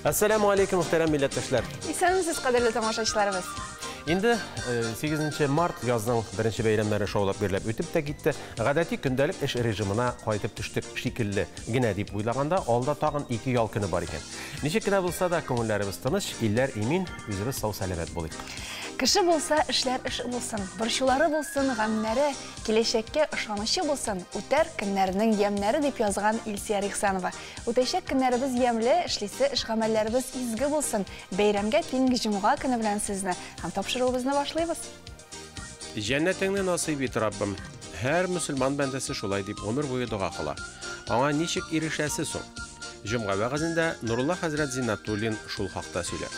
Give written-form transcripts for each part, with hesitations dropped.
Assalamu alaikum muhterem millettaşlar. İsәнмесез, кадерле тамашачыларыбыз. Инде 8 март язның беренче бәйрәмнәре шаулап берләп үтеп тә китте. Гадәти көндәлек эш режимына кайтып төштек шикелле генә дип уйлаганда, алда тагын 2 ял көне бар икән. Ничек кенә булса да күңелләребез тыныч, илләр имин, үзебез сау-сәламәт булыйк. Кеше булса, эшләр эш булсын, борчулары булсын, гамнәре, киләчәккә ышанычы булсын, үтәр көннәрнең ямнәре дип язган Илсия Рихсанова. Үтәчәк көннәребез ямле, эшлисе эш гамәлләребез изге булсын. Бәйрәмгә тиңге җомга көне белән сезне һәм тапшыруыбызны башлыйбыз. Җәннәтеңне насыйп ит, Раббым. Һәр мөселман бәндәсе шулай дип гомер буе дуга кыла. Аңа ничек ирешәсе соң? Җомга вәгазендә Нурулла хәзрәт Зиннатуллин шул хакта сөйләр.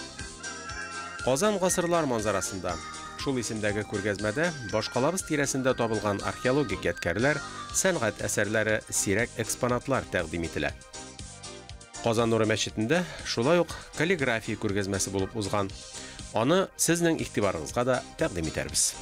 Казан гасырлар манзарасында шул исемдәге күргәзмәдә башкалабыз тирәсендә табылган археологик ядкәрләр, сәнгать әсәрләре, сирәк экспонатлар тәкъдим ителә. Казан Нуры мәчетендә шулай ук каллиграфия күргәзмәсе булып узган. Аны сезнең игътибарыгызга да тәкъдим итәрбез.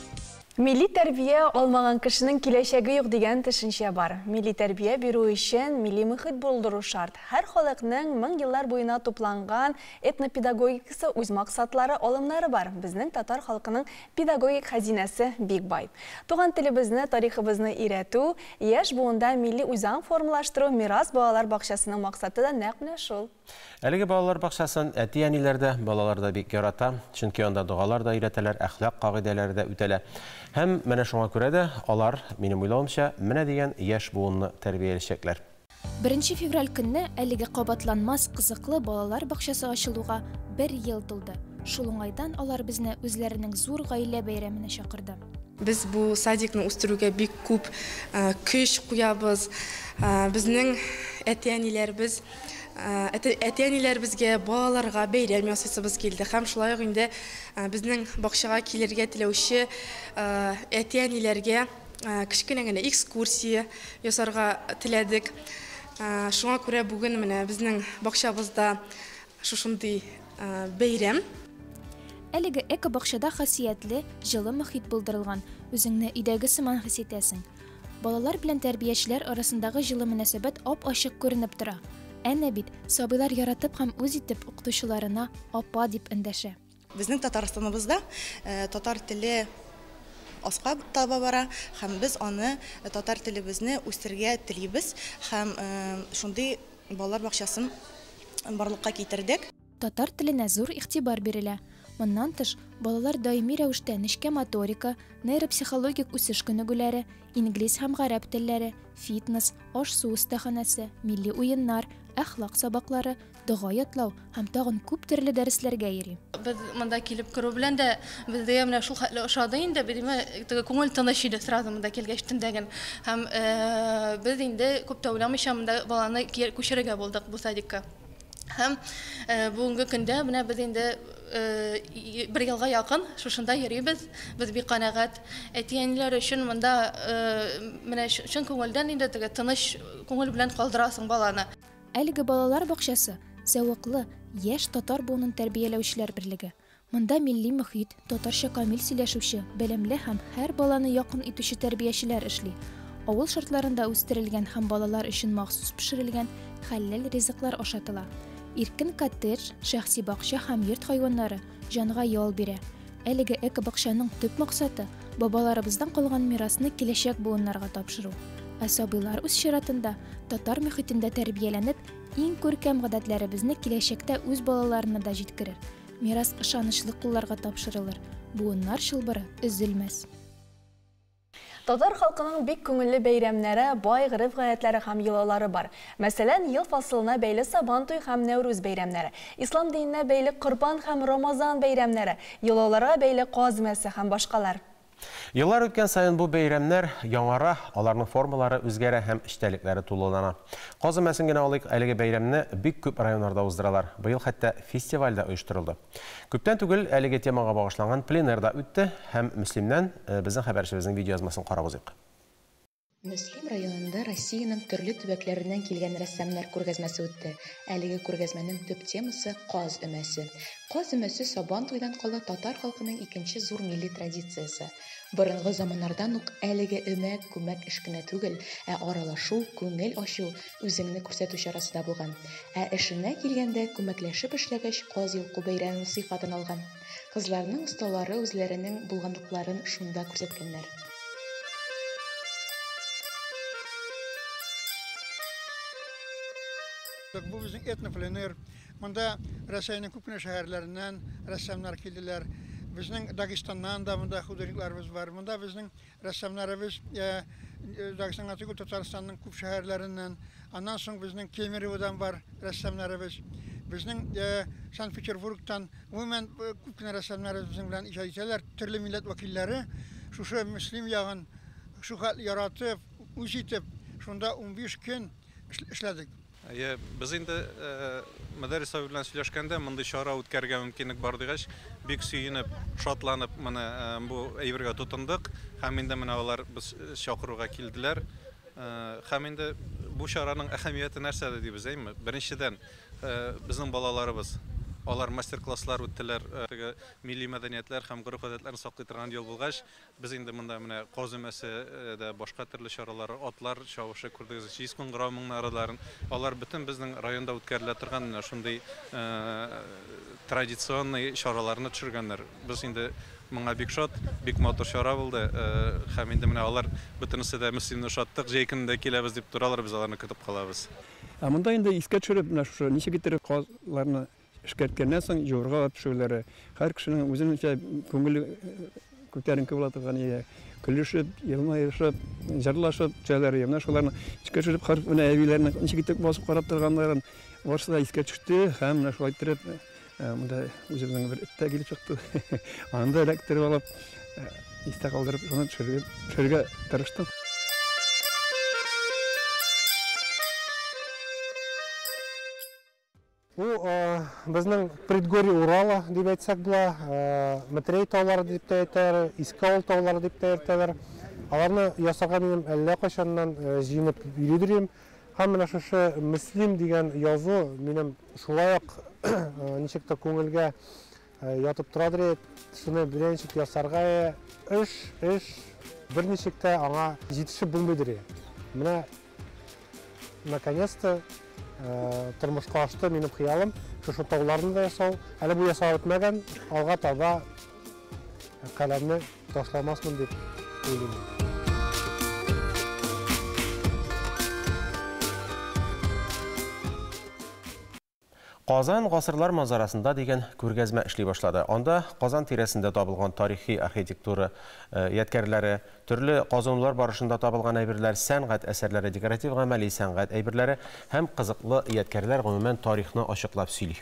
Milli тәрбия алмаган кешенең киләчәге юк дигән төшенчә бар. Milli тәрбия бирү өчен milli мөхит булдыру шарт. Һәр халыкның 1000 еллар буена тупланган этнопедагогикасы үз максатлары, алымнары бар. Безнең татар халкының педагогик хәзинәсе бик бай. Туган телебезне, тарихыбызны өйрәтү, яшь буында milli үзаң формалаштыру мирас балалар бакчасының максаты да нәкъ менә шул. Әлеге балалар бакчасын әти-әниләр дә, балалар да бик ярата, чөнки анда дугалар да өйрәтәләр, әхлак кагыйдәләре дә үтәлә. Һәм менә шуңа күрә дә алар, минем уйлавымча, менә дигән яшь буынны тәрбияләячәкләр. 1 февраль көнне әлеге кабатланмас кызыклы балалар бакчасы ачылуга 1 ел тулды. Шул уңайдан алар безне үзләренең зур гаилә бәйрәменә чакырды. Biz bu садикны үстерүгә бик күп көч куябыз. Безнең әти-әниләр безгә балаларга бәйрәм ясыйсыбыз килде. Һәм шулай ук инде безнең бакчага килергә теләүче әти-әниләргә кичкенә генә экскурсия ясарга теләдек. Шуңа күрә бүген менә безнең бакчабызда шушындый бәйрәм. Әлеге эко-бакчада хасиятле, җылы мөхит булдырылган, үзеңне өйдәге сыман хис итәсең. Балалар белән тәрбиячеләр арасындагы җылы мөнәсәбәт ап-ачык күренеп тора. Әнә бит, сабыйлар яратып һәм үз итеп укытучыларына апа дип эндәшә. Безнең Татарстаныбызда татар теле аска таба бара, һәм без аны татар телебезне үстергә телибез, һәм шундый балалар бакчасын барлыкка китердек. Татар теленә зур игътибар бирелә. Моннан тыш, балалар даими рәвештә нечкә моторика, нейропсихологик үсеш күнегүләре, инглиз һәм гарәп телләре, фитнес, аш-су остаханасы, милли уеннар, әхлак сабаклары, дога ятлау һәм тагын күп төрле дәресләргә йөри. Без монда килеп керү белән дә бездә менә шул хәтле ошады инде, күңел тыныч иде сразу монда килгәч төндәген. Һәм без инде күп тә уйламыйча монда баланы күчерергә булдык бу садикка. Һәм бүгенге көндә менә без инде 1 елга якын шушында йөрибез. Без бик канәгать. Әти-әниләр өчен монда менә шун күңелдән инде тыныч күңел белән калдырасың баланы. Әлеге балалар бакчасы зәвыклы, яшь татар буынын тәрбияләүчеләр берлеге. Монда милли мөхит, татарча камил сөйләшүче, белемле һәм һәр баланы якын итүче тәрбиячеләр эшли. Авыл шартларында үстерелгән һәм балалар өчен махсус пешерелгән хәлләл ризыклар ашатыла. Иркен коттедж, шәхси бакча һәм йорт хайваннары җанга ял бирә. Әлеге эко-бакчаның төп максаты бабаларыбыздан калган мирасны киләчәк буыннарга тапшыру. Сабыйлар үз чиратында татар мөхитендә тәрбияләнеп, иң күркәм гадәтләребезне киләчәктә үз балаларына да җиткерер. Мирас ышанычлы кулларга тапшырылыр. Буыннар чылбыры өзелмәс. Татар халкының бик күңелле бәйрәмнәре, бай гырыф-гадәтләре һәм йолалары бар. Мәсәлән, ел фасылына бәйле Сабан туй һәм Нәүрүз бәйрәмнәре, ислам диненә бәйле Корбан һәм Рамазан бәйрәмнәре, йолаларга бәйле Каз мәсе һәм башкалар. Еллар үткән сайын бу бәйрәмнәр яңара, аларның формалары үзгәрә һәм эчтәлекләре тулылана. Казы мәсен генә алыйк, әлеге бәйрәмне бик күп районнарда уздыралар. Быел хәтта фестивальдә оештырылды. Күптән түгел әлеге темага багышланган пленерда үтте һәм Мөслимнән безнең хәбәрчебезнең видеоязмасын карап узыйк. Мөслим районында Россияның төрле төбәкләреннән килгән рәссамнар күргәзмәсе үтте. Әлеге күргәзмәнең төп темасы Каз өмәсе. Каз өмәсе Сабан туйдан кала татар халкының икенче зур милли традициясе. Борынгы заманнардан ук әлеге өмәк күмәк эш кенә түгел, аралашу, күңел ачу, үзеңне күрсәтү чарасы да булган. Эшенә килгәндә күмәкләшеп эшләгәч Каз йолку бәйрәме сыйфатын алган. Кызларның осталары үзләренең булганлыкларын шунда күрсәткәннәр. Bu bizim etnoplener. Bunda Rusya'nın küçük şehirlerinden ressamlar geldiler. Bizim Dağıstan'dan da bunda huduriklarımız var. Bunda bizim ressamlarımız Dağıstan'dan çıkıp Tataristan'ın küçük şehirlerinden. Ondan sonra bizim Kemerov'dan var ressamlarımız. Bizim Sankt Peterburg'dan hemen küçük ressamlarımız bizimle icra ettiler. Türlü milletvekilleri şu Müslüm yağın şu hal yaratıp, üstüp, şunda 15 gün işledik. Biz indi мәдәрис белән сөйләшкәндә мондый чара үткәргә мөмкинлек бар дигәч, бик сөенеп, шатланып моны бу әйбергә тотындык. Һәм инде менә алар без чакыруга килделәр. Һәм инде бу чараның әһәмияте нәрсәдә дибез әйме? Беренчедән, безнең балаларыбыз алар мастер-класслар үттеләр, милли мәдәниятләр һәм гореф-гадәтләрне саклый торган ел булгач, без инде монда менә Каз өмәсе дә башка төрле чаралар, атлар чабышы күрдегез, җиз кыңгырау моңнарыларын, алар бөтен безнең районда үткәрелә торган шундый традиционный чараларны төшергәннәр. Без инде моңа бик шат, бик матур чара булды. Һәм инде менә алар бөтенесе дә Мөслимне шаттык, җәй көнендә киләбез дип торалар, без аларны көтеп калабыз. Монда инде искә төшереп, менә шу ничек итеп казларны эшкәрткәннән соң җурга төшүләре, һәр кешенең үзенчә күңеле күтәренке була торган иде. Көлешеп, елмаешып, җырлашып, җәләр яна шуларны эшкәртеп харф менә әбиләрне ничек итеп басып карап торганнарын барысы да искә төште, һәм менә шулай итеп монда үзебезнең бер иттә килеп чыкты. Анда электр алып, истә калдырып, шуны төшерергә тырыштым. Bizning предгорье Урала дип әйтсәк була, Матрей таулары дип тә әйтәләр, Искал таулары дип тә әйтәләр. Аларны ясарга минем әллә кайчаннан җыенып йөридем. Һәм менә шушы Мөслим дигән язу минем шулай ук ничек тә күңелгә ятып торадыр. Шуны беренче ясарга эш берничек тә аңа җитешеп булмыйдыр. Менә наконец-то тормышка ашты минем хыялым, шушы тауларны да ясау. Әле бу ясап бетмәгән, алга таба каләмне ташламасмын дип уйлыйм. Казан гасырлар манзарасында дигән күргәзмә эшли башлады. Анда Казан тирәсендә табылган тарихи архитектура ядкәрләре, төрле казынулар барышында табылган әйберләр, сәнгать әсәрләре, декоратив гамәли сәнгать әйберләре һәм кызыклы ядкәрләр гомумән тарихны ачыклап сөйли.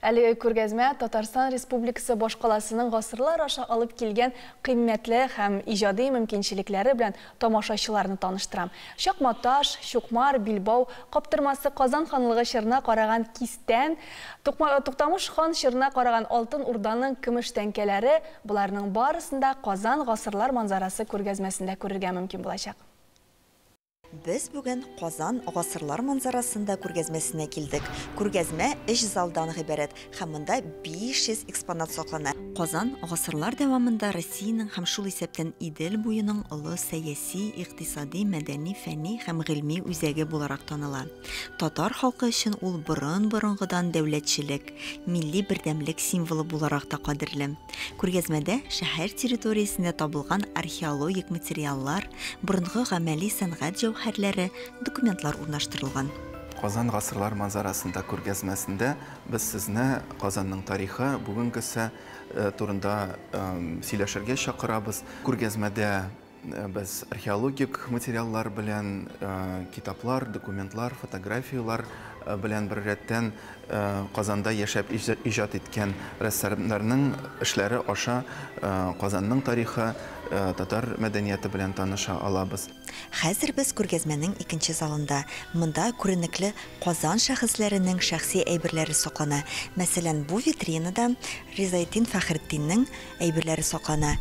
Әлеге күргәзмә Татарстан Республикасы башкаласының гасырлар аша алып килгән кыйммәтле һәм иҗади мөмкинчелекләре белән тамашачыларны таныштыра. Шакматаш, Шукмар, Билбау, Каптырмасы Казан ханлыгы чорына караган кистән, Туктамыш хан чорына караган алтын урданың көмеш тәңкәләре, буларның барысында Казан гасырлар манзарасы күргәзмәсендә күрергә мөмкин булачак. Без бүген Казан гасырлар манзарасында күргәзмәсенә килдек. Күргәзмә 3 залдан гыйбарәт һәм монда 500 экспонат саклана. Казан гасырлар дәвамында Россиянең һәм шул исәптән Идел буеның олы сәяси, икътисади, мәдәни, фәнни һәм гыйльми үзәге буларак таныла. Татар халкы өчен ул борынгыдан дәүләтчелек, милли бердәмлек символы буларак та кадерле. Күргәзмәдә шәһәр территориясендә табылган археологик материаллар, борынгы гамәли сәнгать һәрләре, документлар урнаштырылган. Казан гасырлар манзарасында күргәзмәсендә без сезне Казанның тарихы, бүгенгесе турында сөйләшергә чакырабыз. Күргәзмәдә без археологик материаллар белән, китаплар, документлар, фотографиялар белән бер рәттән Казанда яшәп иҗат иткән рәссамнарның эшләре аша Казанның тарихы, татар мәдәнияте белән таныша алабыз. Хәзер без күргәзмәнең икенче залында. Монда күренекле Казан шәхесләренең шәхси әйберләре саклана. Мәсәлән, бу витринада Ризаетдин Фәхретдиннең әйберләре саклана.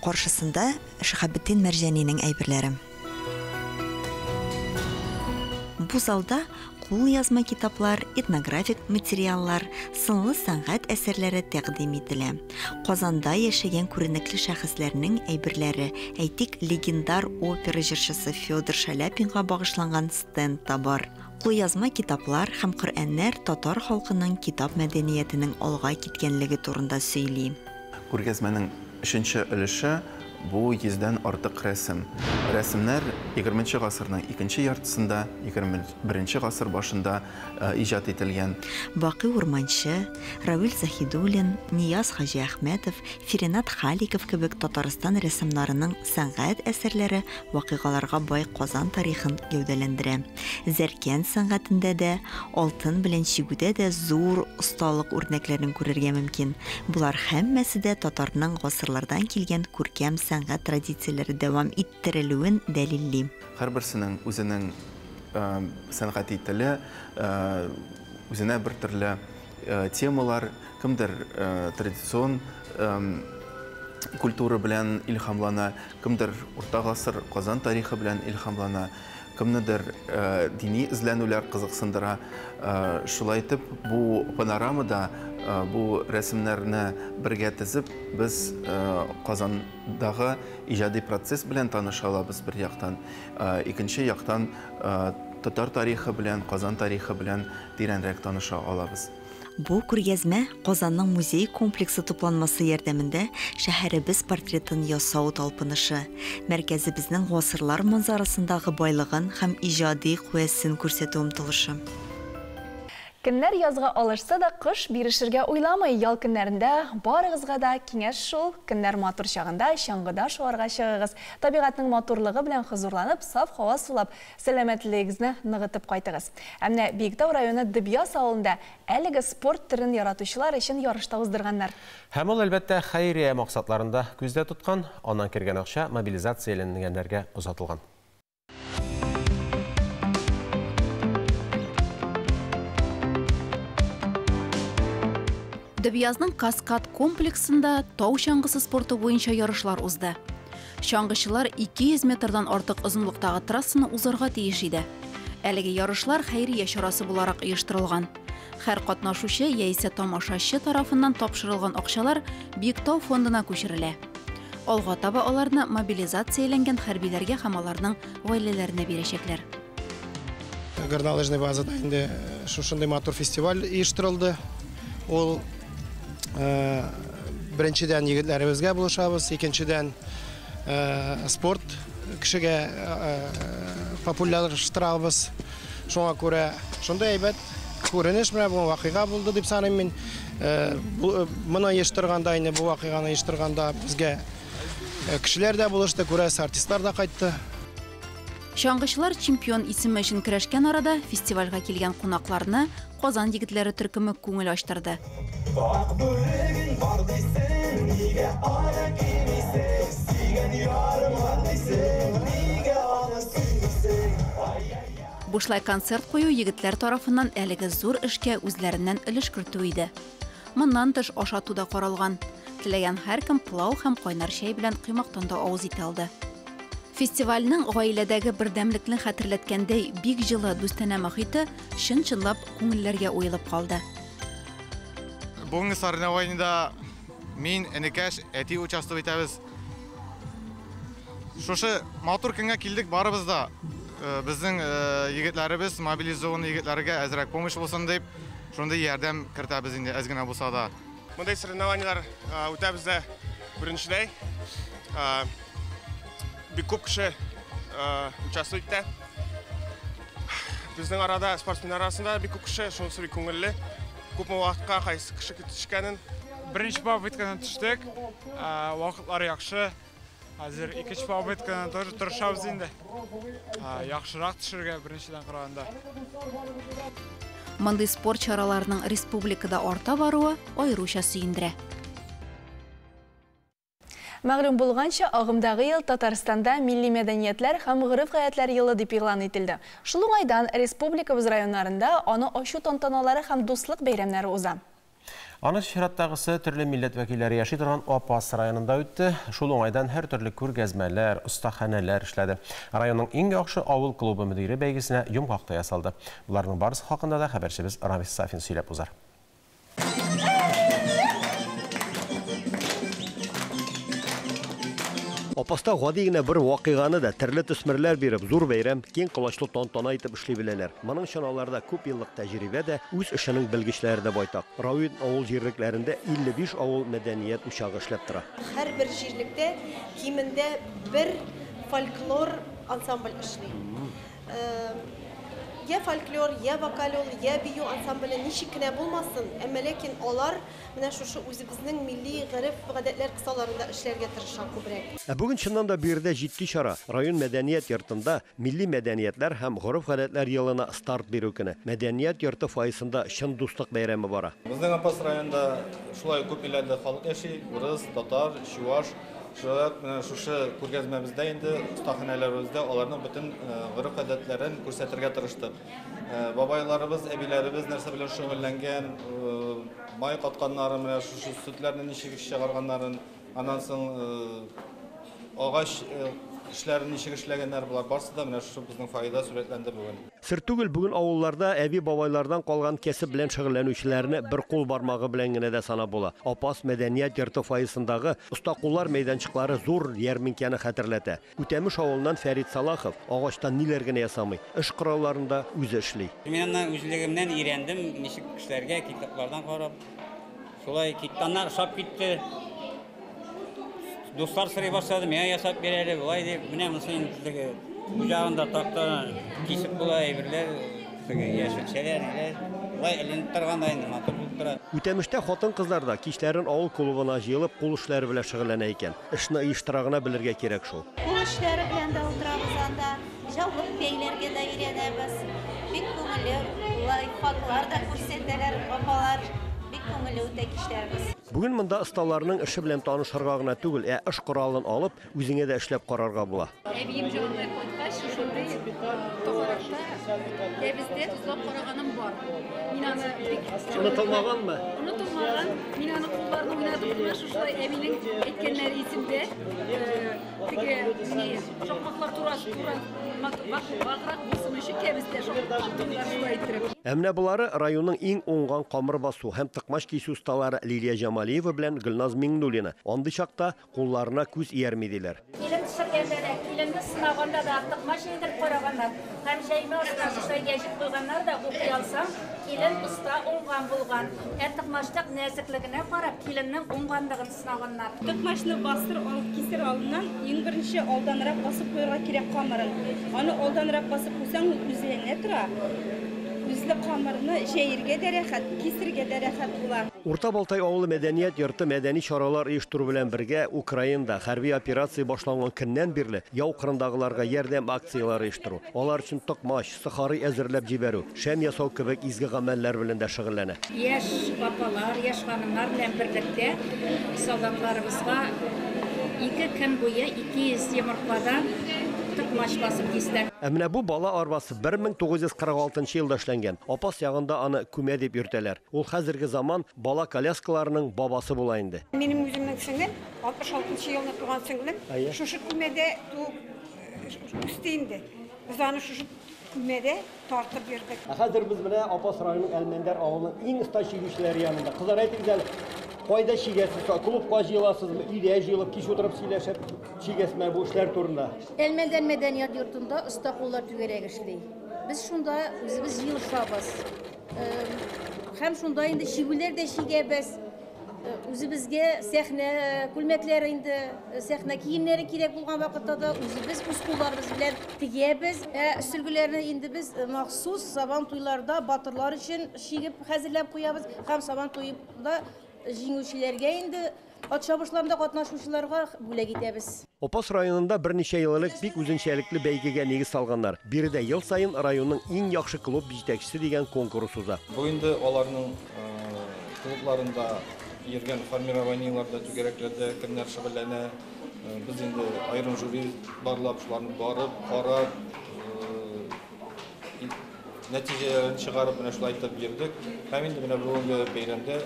Каршысында Шәһабетдин Мәрҗәнинең әйберләре. Бу залда кул язма китаплар, этнографик материаллар, сынлы сәнгать әсәрләре тәкъдим ителә. Казанда яшәгән күренекле шәхесләрнең әйберләре, әйтик, легендар опера җырчысы Федор Шаляпинга багышланган стенд та бар. Кул язма китаплар һәм Коръәннәр татар халкының китап мәдәниятенең алга киткәнлеге турында сөйли. Күргәзмәнең 3нче өлеше бу 100дән артык рәсем. Рәсемнәр 20нче гасырның 2нче яртысында, 21нче гасыр башында иҗат ителгән. Бакый Урманчы, Равил Захидуллин, Нияз Хаҗи Әхмәтов, Фиренат Халиков кебек Татарстан рәссамнарының сәнгать әсәрләре вакыйгаларга бай Казан тарихын гәүдәләндерә. Зәркән сәнгатендә дә, алтын белән чигүдә дә зур осталык үрнәкләрен күрергә мөмкин. Булар һәммәсе дә татарның гасырлардан килгән күркәм сәнгать традицияләре дәвам иттерелүен дәлилли. Һәрберсенең үзенең сәнгать теле, үзенә бер төрле темалар, кемдер традицион культура белән илһамлана, кемдер урта гасыр Казан тарихы белән илһамлана, кемнедер дини эзләнүләр кызыксындыра. Шулай итеп, бу панорамада бу рәсемнәрне бергә тезеп, без Казандагы иҗади процесс белән таныша алабыз бер яктан. Икенче яктан татар тарихы белән, Казан тарихы белән тирәнрәк таныша алабыз. Бу күргәзмә Казанның музей комплексы тупланмасы ярдәмендә шәһәребез портретын ясау талпынышы, мәркәзебезнең гасырлар манзарасындагы байлыгын һәм иҗади куәсен күрсәтү омтылышы. Көннәр язга алышса да кыш бирешергә уйламый. Ял көннәрендә барыгызга да киңәш шул. Көннәр матур чагында чаңгыда шуарга чыгыгыз. Табигатьнең матурлыгы белән хозурланып, саф һава сулап, сәламәтлегегезне ныгытып кайтыгыз. Әмма Биектау районы Дебьяс авылында әлеге спорт төрен яратучылар өчен ярышта уздырганнар. Һәм ул әлбәттә хәйрия максатларында күздә тоткан, аннан кергән акча мобилизацияләнгәннәргә узатылган. Дебьязның каскад комплексында тау чаңгысы спорты буенча ярышлар узды. Чаңгычылар 200 метрдан артык озынлыктагы трассаны узарга тиеш иде. Әлеге ярышлар хәйрия чарасы буларак оештырылган. Һәр катнашучы яисә тамашачы тарафыннан тапшырылган акчалар Биектау фондына күчерелә. Алга таба аларны мобилизацияләнгән хәрбиләргә һәм аларның гаиләләренә бирәчәкләр. Горнолыжный базада инде шушындай матур фестиваль оештырылды. Ул беренчедән егетләребезгә булышабыз, икенчедән спорт кешегә популярлаштырабыз. Шуңа күрә шундай әйбәт күренеш менә бу вакыйга булды дип саныйм мин. Моны оештырганда, инде бу вакыйганы оештырганда безгә кешеләр дә булышты, күрәсе артистлар да кайтты. Чаңгычылар чемпион исеме өчен көрәшкән арада фестивальгә килгән кунакларны Казан егетләре төркеме күңел ачтырды. Бушлай концерт кую егетләр тарафыннан әлеге зур эшкә үзләреннән өлеш кертү иде. Моннан тыш ашату да каралган. Теләгән һәркем пылау һәм кайнар чәй белән кыймактан да авыз итә алды. Фестивальнең гаиләдәге бердәмлекне хәтерләткәндәй бик җылы дустанә мохите чын-чынлап күңелләргә уелып калды. Бүгенге соревнованиедә мин, энекәш, әти участвовать итәбез. Шушы матур көнгә килдек барыбыз да. Безнең егетләребез мобилизованный егетләргә әзрәк помощь булсын дип, шундый ярдәм кертәбез инде әз генә булса да. Мондай соревнованиелар үтәбездә беренчедәй. Бик күп кеше участвует итә. Безнең арада спортсменнар арасында бик күп кеше, шунысы бик күңелле. Күпме вакытка кайсы кеше төшкәнен. Беренче попыткадан төштек. Вакытлар яхшы. Хәзер икенче попыткадан тоже тырышабыз инде. Яхшырак төшергә беренчедән караганда. Мондый спорт чараларының республикада арта баруы аеруча сөендерә. Мәгълүм булганча, агымдагы ел Татарстанда милли мәдәниятләр һәм гырыф-гадәтләр елы дип игълан ителде. Шул уңайдан республикабыз районнарында аны ачу тантаналары һәм дуслык бәйрәмнәре уза. Аны Шираттагысы төрле милләт вәкилләре яши торган Апас районында үтте. Шул уңайдан һәр төрле күргәзмәләр, остаханәләр эшләде. Районның иң яхшы авыл клубы мөдире бәйгесенә йомгакта ясалды. Буларның барысы хакында да хәбәрчебез Рамис Сафин сөйләп узар. Апаста гади генә бер вакыйганы да төрле төсмерләр биреп, зур бәйрәм, киң кылачлы тантана итеп эшли беләләр. Моның өчен аларда күп еллык тәҗрибә дә, үз эшенең белгечләре дә байтак. Район авыл җирлекләрендә 55 авыл мәдәният учагы эшләп тора. Һәрбер җирлектә кимендә бер фольклор ансамбль эшли. Я фольклор, я вокалол, я бию ансамбле ничек кенә булмасын, әмма ләкин алар менә шушы үзебезнең милли гадәт-гадәтләр кысаларында эшләргә тырыша күбрәк. Бүген чыннан да биредә җитди чара. Район мәдәният йортында милли мәдәниятләр һәм гореф-гадәтләр елына старт бирү көне. Мәдәният йорты файсында чын дуслык бәйрәме бара. Безнең Апас районында шулай күп милләтле халык яши, урыс, татар, чуаш. Шушы күргәзмәбездә инде остаханәләребездә аларның бөтен гореф-гадәтләрен күрсәтергә тырыштык. Бабайларыбыз, әбиләребез нәрсә белән шөгыльләнгән, май катканнары, менә шушы сөтләрне ничек чыгарганнарын, аннан соң агач эшләрен ничек эшләгәннәр булар, барысы да менә шушы безнең файда сурәтләнде бүген. Сер түгел, бүген авылларда әби-бабайлардан калган кәсеп белән шөгыльләнүчеләрне бер кул бармагы белән генә дә санап була. Апас мәдәният йорты файсындагы оста куллар мәйданчыклары зур ярминкәне хәтерләтә. Үтәмеш авылыннан Фәрит Салахов агачтан ниләр генә ясамый, эш коралларында үзе эшли. Мин үзлегемнән өйрәндем, ничек эшләргә, китаплардан карап. Шулай киттаннар шап китте. Dostlar sıraya başladım ya yasak bir yere olay diye ne mesela bu cağında takta kesip bulay birler yaşlı şeyler neler olay elini targandaydı matır buldular. Үтәмештә хатын-кызлар да кичләрен авыл клубына җыелып, кул эшләре белән шөгыльләнә икән. Эшне оештырагына белергә кирәк шул. Кул эшләре белән дә утырабыз анда, җавлык бәйләргә дә өйрәнәбез. Бик күңелле лайфхаклар да күрсәтәләр, апалар. Бик күңелле үтә кичләрбез. Бүген монда осталарның эше белән танышырга гына түгел, эш коралын алып, үзеңә дә эшләп карарга була. Әбием җанлы кайткач, шундый тохаракта бездә тузлап караганым бар. Мин аны бик Онытылмаганмы? Онытылмаган. Мин аны кулларны уйнатып кына шулай әбинең әйткәннәре исемдә. Теге шакмаклар турасы вакыйгак булсын өчен кәбестә шакмаклар шулай иттереп. Әмнә булары районның иң уңган камыр басу һәм тыкмаш кисү осталары Лилия Җамалиева белән Гөлназ Миңнуллина. Андый чакта кулларына күз иярмидиләр. Килен төшергәндә, киленне сынаганда да тыкмаш индереп караганнар. Һәм җәймә астына шулай гәҗеп куйганнар да укый алсам, килен уста уңган булган. Тыкмаштык нәзеклегенә карап, киленнең уңганлыгын сынаганнар. Тыкмашны бастыр алып кисер алдыннан иң беренче алданрак басып куярга кирәк камырын. Аны алданрак басып куйсаң, үзенә тора. Үзле камырны җәергә дә рәхәт, кисергә дә рәхәт була. Урта Балтай авылы мәдәният йорты мәдәни чаралар оештыру белән бергә Украинада хәрби операция башланган көннән бирле яу кырындагыларга ярдәм акциялары оештыру, алар өчен токмаш, сахарый әзерләп җибәрү, шәм ясау кебек изге гамәлләр белән дә шөгыльләнә. Яшь апалар, яшь ханымнар белән берлектә солдатларыбызга 2 көн буе 200 йомыркадан тыкмаш басып кисте. Менә бу бала арбасы 1946 елда эшләнгән. Апас ягында аны күмә дип йөртәләр. Ул хәзерге заман бала коляскаларының бабасы була инде. Минем үземнең сеңлем 66 елны туган сеңлем. Шушы күмәдә үсте инде. Без аны шушы күмәдә тартып бирдек. Хәзер без менә Апас районының Әлмәндәр авылының иң оста чигүчеләре янында. Кызлар әйтегез әле. Кайда чигәсез? Клубка җыеласызмы? Өйдә җыелып кич утырып сөйләшеп чигәсезме бу эшләр турында? Әлмәндәр мәдәният йортында оста куллар түгәрәк эшли. Без шунда үзебез җыелышабыз. Һәм шунда инде чигүләр дә чигәбез. Үзебезгә сәхнә күлмәкләре инде, сәхнә киемнәре кирәк булган вакытта да үзебез үз кулларыбыз белән тигәбез. Сөлгеләрне инде без махсус сабан туйларда батырлар өчен чигеп хәзерләп куябыз. Һәм сабан туйында җиңүчеләргә инде ат чабышларында катнашучыларга бүләк итәбез. Апас районында берничә еллык бик үзенчәлекле бәйгегә нигез салганнар. Биредә ел сайын районның иң яхшы клуб җитәкчесе дигән конкурс уза. Бу инде аларның клубларында йөргән формированиеларда түгәрәкләрдә кемнәр шөгыльләнә. Без инде аерым жюри барлап, шуларны барып, карап, нәтиҗәләрен чыгарып, менә шулай итеп бирдек. Һәм инде менә бүгенге бәйрәмдә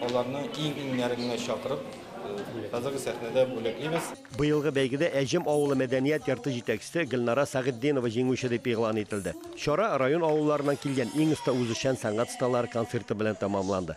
аларны иң нәреңгә чакырып, хәзерге сәхнәдә бүләклибез. Быелгы бәйгедә Әҗем авылы мәдәният йорты җитәкчесе Гөлнара Сәгыддинова җиңүче дип игълан ителде. Чара район авылларыннан килгән иң оста үзешчән сәнгать осталары концерты белән тәмамланды.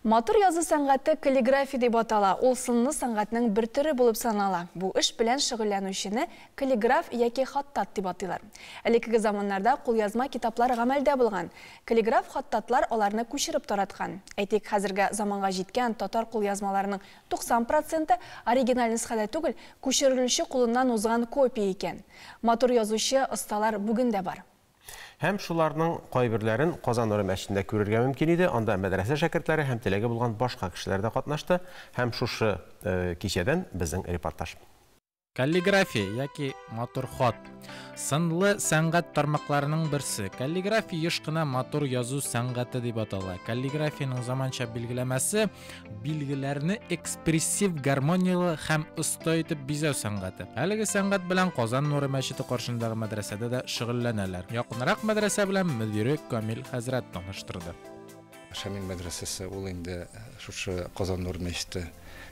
Матур язу сәнгате каллиграфия дип атала. Ул сынлы сәнгатьнең бер төре булып санала. Бу эш белән шөгыльләнүчене каллиграф яки хаттат дип атыйлар. Элекке заманнарда кулъязма китаплар гамәлдә булган. Каллиграф хаттатлар аларны күчереп тараткан. Әйтик, хәзерге заманга җиткән татар кулъязмаларының 90% оригиналь нөсхәдә түгел, күчерелүче кулыннан узган копия икән. Матур язучы осталар бүген дә бар. Һәм шуларның кайберләрен Казан Нуры мәчетендә күрергә мөмкин иде. Анда мәдрәсә шәкертләре һәм теләге булган башка кешеләр дә катнашты. Һәм шушы кичәдән безнең репортаж. Каллиграфия яки матур хат. Сынлы сәнгать тармакларының берсе. Каллиграфия еш кына матур язу сәнгате дип атала. Каллиграфияның заманча билгеләмәсе билгеләрне экспрессив, гармониялы һәм оста итеп бизәү сәнгате. Әлеге сәнгать белән Казан Нуры мәчете каршындагы мәдрәсәдә дә шөгыльләнәләр. Якынрак мәдрәсә белән мөдире Камил хәзрәт таныштырды. Шамил мәдрәсәсе ул инде шушы Казан Нуры мәчете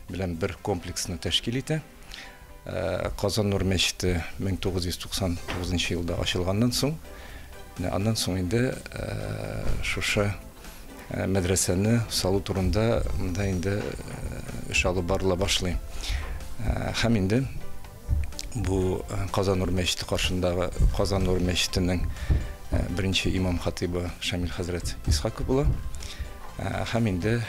белән бер комплексны тәшкил итә. Казан Нур мәчете 1999 елда ачылганнан соң, аннан соң инде шушы мәдрәсәне салу турында монда инде эш алып барыла башлый. Һәм инде бу Казан Нур мәчете каршындагы Казан Нур мәчетенең беренче имам хатибы Шамил хәзрәт Исхаков була. Һәм инде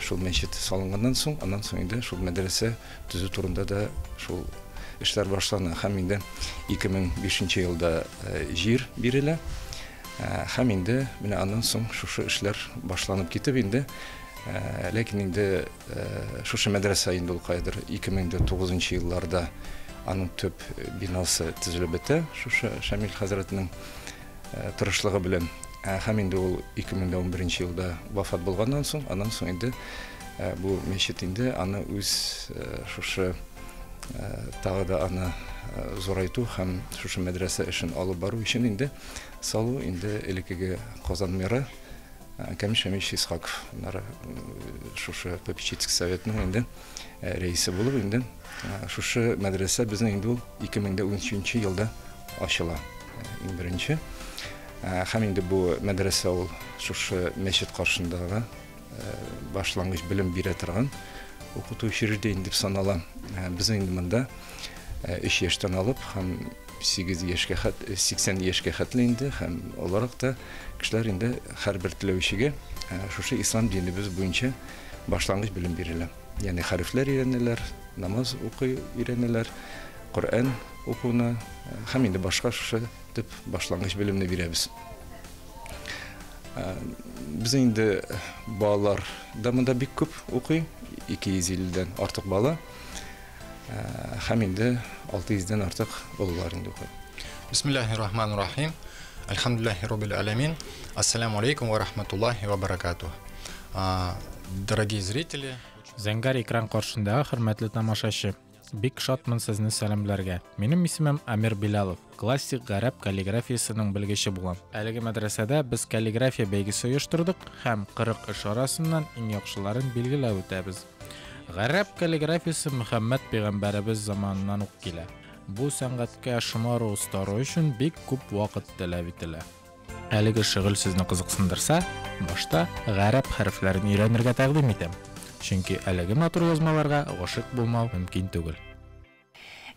шул мәчет салынганнан соң, аннан соң инде шул мәдрәсә төзү турында да шул эшләр башлана. Һәм инде 2005 елда җир бирелә. Һәм инде менә аннан соң шушы эшләр башланып китеп инде, ләкин инде шушы мәдрәсә инде ул кайдыр 2009 елларда аның төп бинасы төзелеп бетә. Шушы Шамил хәзрәтнең тырышлыгы белән. Һәм инде ул 2011 елда вафат булганнан соң, аннан соң инде бу мәчет инде аны үз шушы тагы да аны зурайту һәм шушы мәдрәсә эшен алып бару өчен инде салу инде элекеге Казан мэры Камил Шамилович Исхаков шушы попечительский советның инде рәисе булып инде шушы мәдрәсә безнең инде 2013 елда ачыла. Иң беренче. Һәм инде бу мәдрәсә ул шушы мәчет каршындагы башлангыч белем бирә торган укыту учреждение дип санала. Без инде монда 3 яшьтән алып һәм 80 яшькә хәтле инде һәм аларак та кешеләр инде һәрбер теләүчегә шушы ислам динебез буенча башлангыч белем бирелә. Ягъни хәрефләр өйрәнәләр, намаз укый өйрәнәләр, Коръән укуны һәм инде башка шушы дип башлангыч белемне бирәбез. Без инде балалар да монда бик күп укый, 250-дән артык бала. Һәм инде 600-дән артык балалар инде укый. Бисмиллахир-рахманир-рахим. Альхамдулиллахи роббил аламин. Ассаламу алейкум ва рахматуллахи ва баракатух. Дорогие зрители, Зәңгәр экран каршындагы хөрмәтле тамашачы, бик шатмын сезне сәламләргә. Минем исемем Амир Билалов. Классик гарәп каллиграфиясының белгече булам. Әлеге мәдрәсәдә без каллиграфия бәйгесе оештырдык һәм 40 эш арасыннан иң яхшыларын билгеләп үтәбез. Гарәп каллиграфиясе Мөхәммәд пәйгамбәребез заманыннан ук килә. Бу сәнгатькә шомару остары өчен бик күп вакыт таләп ителә. Әлеге шөгыль сезне кызыксындырса, башта гарәп хәрефләрен өйрәнергә тәкъдим итәм. Чөнки әлеге матур язмаларга гашык булмау мөмкин түгел.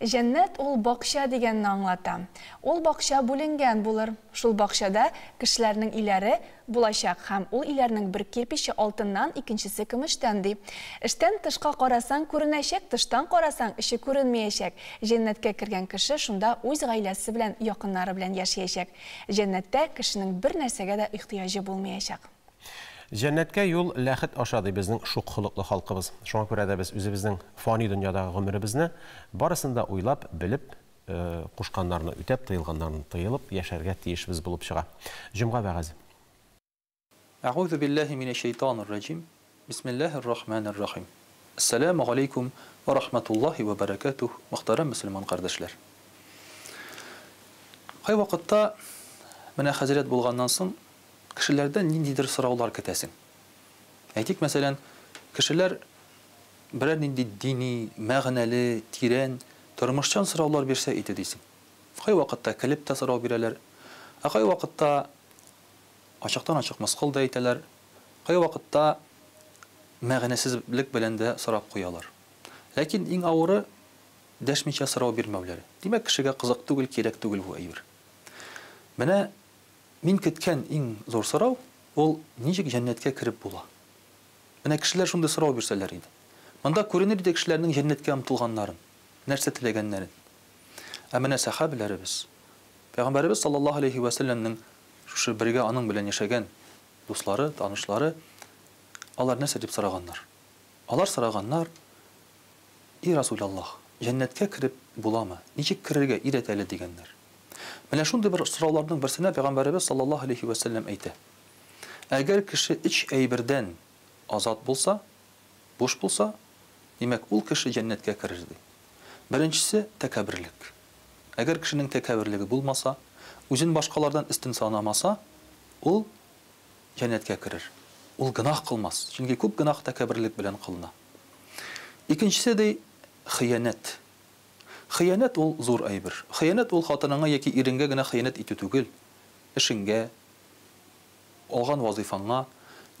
Җәннәт ул бакча дигәнне аңлата. Ул бакча бүленгән булыр. Шул бакчада кешеләрнең иләре булачак һәм ул иләрнең бер кирпиче алтыннан, икенчесе көмештән ди. Эштән тышка карасаң күренәчәк, тыштан карасаң ише күренмәячәк. Җәннәткә кергән кеше шунда үз гаиләсе белән, якыннары белән яшәячәк. Җәннәттә кешенең бер нәрсәгә дә ихтыяҗы булмаячак. Җәннәткә юл ләхет аша ди безнең шук холыклы халкыбыз. Шуңа күрә дә без үзебезнең фани дөньядагы гомеребезне барысын да уйлап, белеп, кушканнарны үтәп, тыелганнарны тыелып яшәргә тиешбез булып чыга. Җомга вәгазь. Аузу биллаһи минеш шайтанир раҗим. Бисмиллаһир рахманир рахим. Ассаламу алейкум ва рахматуллаһи ва баракатух. Мөхтәрәм мөселман кардәшләр. Кай вакытта менә хәзрәт булганнан соң кешеләрдән ниндидер сораулар көтәсең. Әйтик, мәсәлән, кешеләр берәр нинди дини, мәгънәле, тирән, тормышчан сораулар бирсә иде дисең. Кай вакытта килеп тә сорау бирәләр, кай вакытта ачыктан-ачык мыскыл да әйтәләр, кай вакытта мәгънәсезлек белән дә сорап куялар. Ләкин иң авыры дәшмичә сорау бирмәүләре. Димәк, кешегә кызык түгел, кирәк түгел бу әйбер. Менә мин көткән иң зур сорау ул ничек җәннәткә кирип була. Менә кешеләр шундый сорау бирсәләр иде. Монда күренер иде кешеләрнең җәннәткә омтылганнарын, нәрсә теләгәннәрен. Ә менә сахабаларыбыз, Пәйгамбәрбез саллаллаһу алейхи ва саллямның шушы бергә аның белән яшәгән дуслары, танышлары, алар нәрсә дип сораганнар? Алар сораганнар: "И Расулаллаһ, җәннәткә кирип буламы? Ничек кирергә ирәт әле?" дигәннәр. Менә шундый бер сорауларның берсенә Пәйгамбәрбез саллаллаһу алейхи ва саллям әйтә: "Әгәр кеше ич әйбердән азат булса, буш булса, димәк, ул кеше җәннәткә кирер ди. Беренчесе тәкәбберлек. Әгәр кешенең тәкәбберлеге булмаса, үзен башкалардан истин санамаса, ул җәннәткә кирер. Ул гынах кылмас. Чөнки күп гынах тәкәбберлек белән кылына. Икенчесе ди хыянат. Хыянат ул зур әйбер. Хыянат ул хатыныңа яки иренгә генә хыянат итү түгел. Эшеңгә, алган вазифаңа,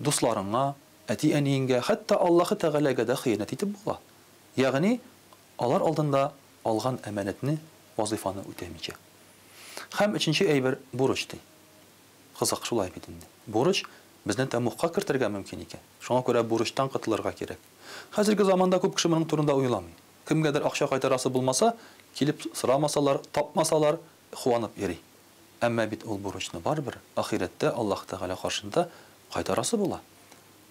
дусларыңа, әти-әниеңгә, хәтта Аллаһы Тәгаләгә дә хыянат итеп була. Ягъни алар алдында алган әманәтне, вазифаны үтәмичә. Һәм өченче әйбер бурыч ди. Кызык шулай бит инде. Бурыч безнең тәмугка кертергә мөмкин икән. Шуңа күрә бурычтан кытылырга кирәк. Хәзерге заманда күп кеше моның турында уйламый. Кемгәдер акча кайтарасы булмаса, килеп сорамасалар, тапмасалар, хуанып йөри. Әмма бит ул бурычны барбер ахирәттә Аллаһ Тәгалә каршында кайтарасы була.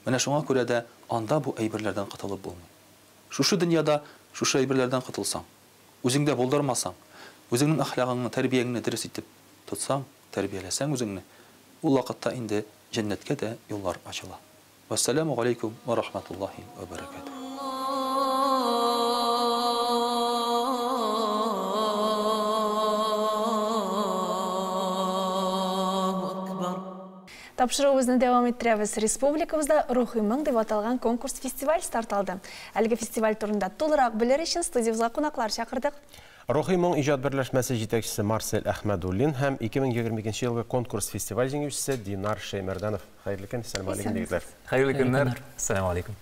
Менә шуңа күрә дә анда бу әйберләрдән кытылып булмый. Шушы дөньяда шушы әйберләрдән кытылсаң, үзеңдә булдырмасаң, үзеңнең әхлагыңны, тәрбияңне дөрес итеп тотсаң, тәрбияләсәң үзеңне, ул вакытта инде җәннәткә дә юллар ачыла. Вассаламу алейкум ва рахматуллаһи ва баракатуһ. Тапшыруыбызны дәвам иттерәбез. Республикабызда Рухи моң дип аталган конкурс-фестиваль старт алды. Әлеге фестиваль турында тулырак белер өчен студиябызга кунаклар чакырдык. Рухи моң иҗат берләшмәсе җитәкчесе Марсель Әхмәдуллин һәм 2022 елгы конкурс-фестиваль җиңүчесе Динар Шәймәрданов. Хәерле көн, сәлам алейкум дигәләр. Хәерле көннәр. Ассаламу алейкум.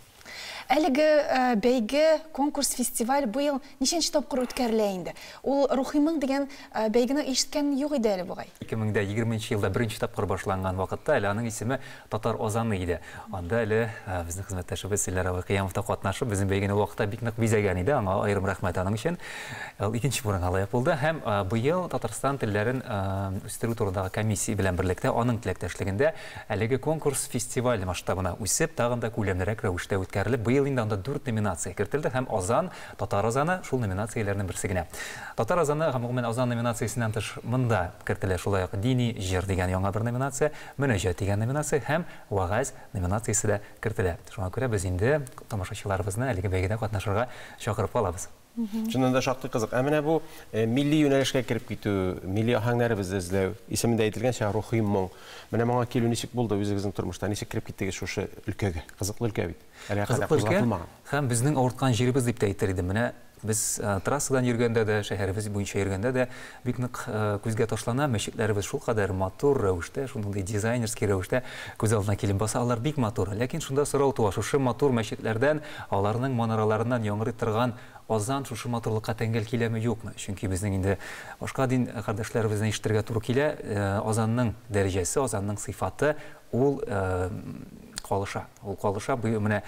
Әлеге бәйге, конкурс, фестиваль бу ел ничәнче тапкыр үткәрелә инде? Ул Рухи моң дигән бәйгене ишеткән юк иде әле бугай. 2020 елда беренче тапкыр башланган вакытта әле аның исеме Татар Озаны иде. Анда әле безнең хезмәттәшебез Силәр Кыямов та катнашып, безнең бәйгене вакытта бик нык бизәгән иде. Аңа аерым рәхмәт аның өчен. Икенче бурынга лаек булды һәм бу ел Татарстан телләрен үстерү турындагы комиссия белән берлектә аның теләктәшлегендә әлеге конкурс, фестиваль масштабына үсеп, тагын да күләмлерәк рәвештә үткәрелеп, бу ел инде анда 4 номинация кертелде һәм Озан, Татар Озаны шул номинацияләрнең берсе генә. Татар Озаны һәм гомумән Озан номинациясеннән тыш монда кертелә шулай ук дини җыр дигән яңа бер номинация, мөнәҗәт дигән номинация һәм вагаз номинациясе дә кертелә. Шуңа күрә без инде тамашачыларыбызны әлеге бәйгедә катнашырга чакырып калабыз. Чыннан да шактый кызык. Ә менә бу милли юнәлешкә кирип китү, милли аһәңнәребезне эзләү, исемендә әйтелгәнчә Рухи моң. Менә моңа килү ничек булды үзегезнең тормышта? Ничек кирип киттегез шушы өлкәгә? Кызыклы өлкә бит. Әле хәзер кузгатылмаган. Һәм безнең авырткан җиребез дип тә әйтер идем. Менә без трассадан йөргәндә дә, шәһәребез буенча йөргәндә дә бик нык күзгә ташлана, мәчетләребез шул кадәр матур рәвештә, шундый дизайнерский рәвештә күз алдына килеп баса, алар бик матур. Ләкин шунда сорау туа, шушы матур мәчетләрдән, аларның манараларыннан яңгырый торган Озан шушы матурлыкка тәңгәл киләме юкмы? Чөнки безнең инде башка дин кардәшләребезне ишетергә туры килә, Озанның дәрәҗәсе, Озанның сыйфаты ул калыша. Ул калыша менә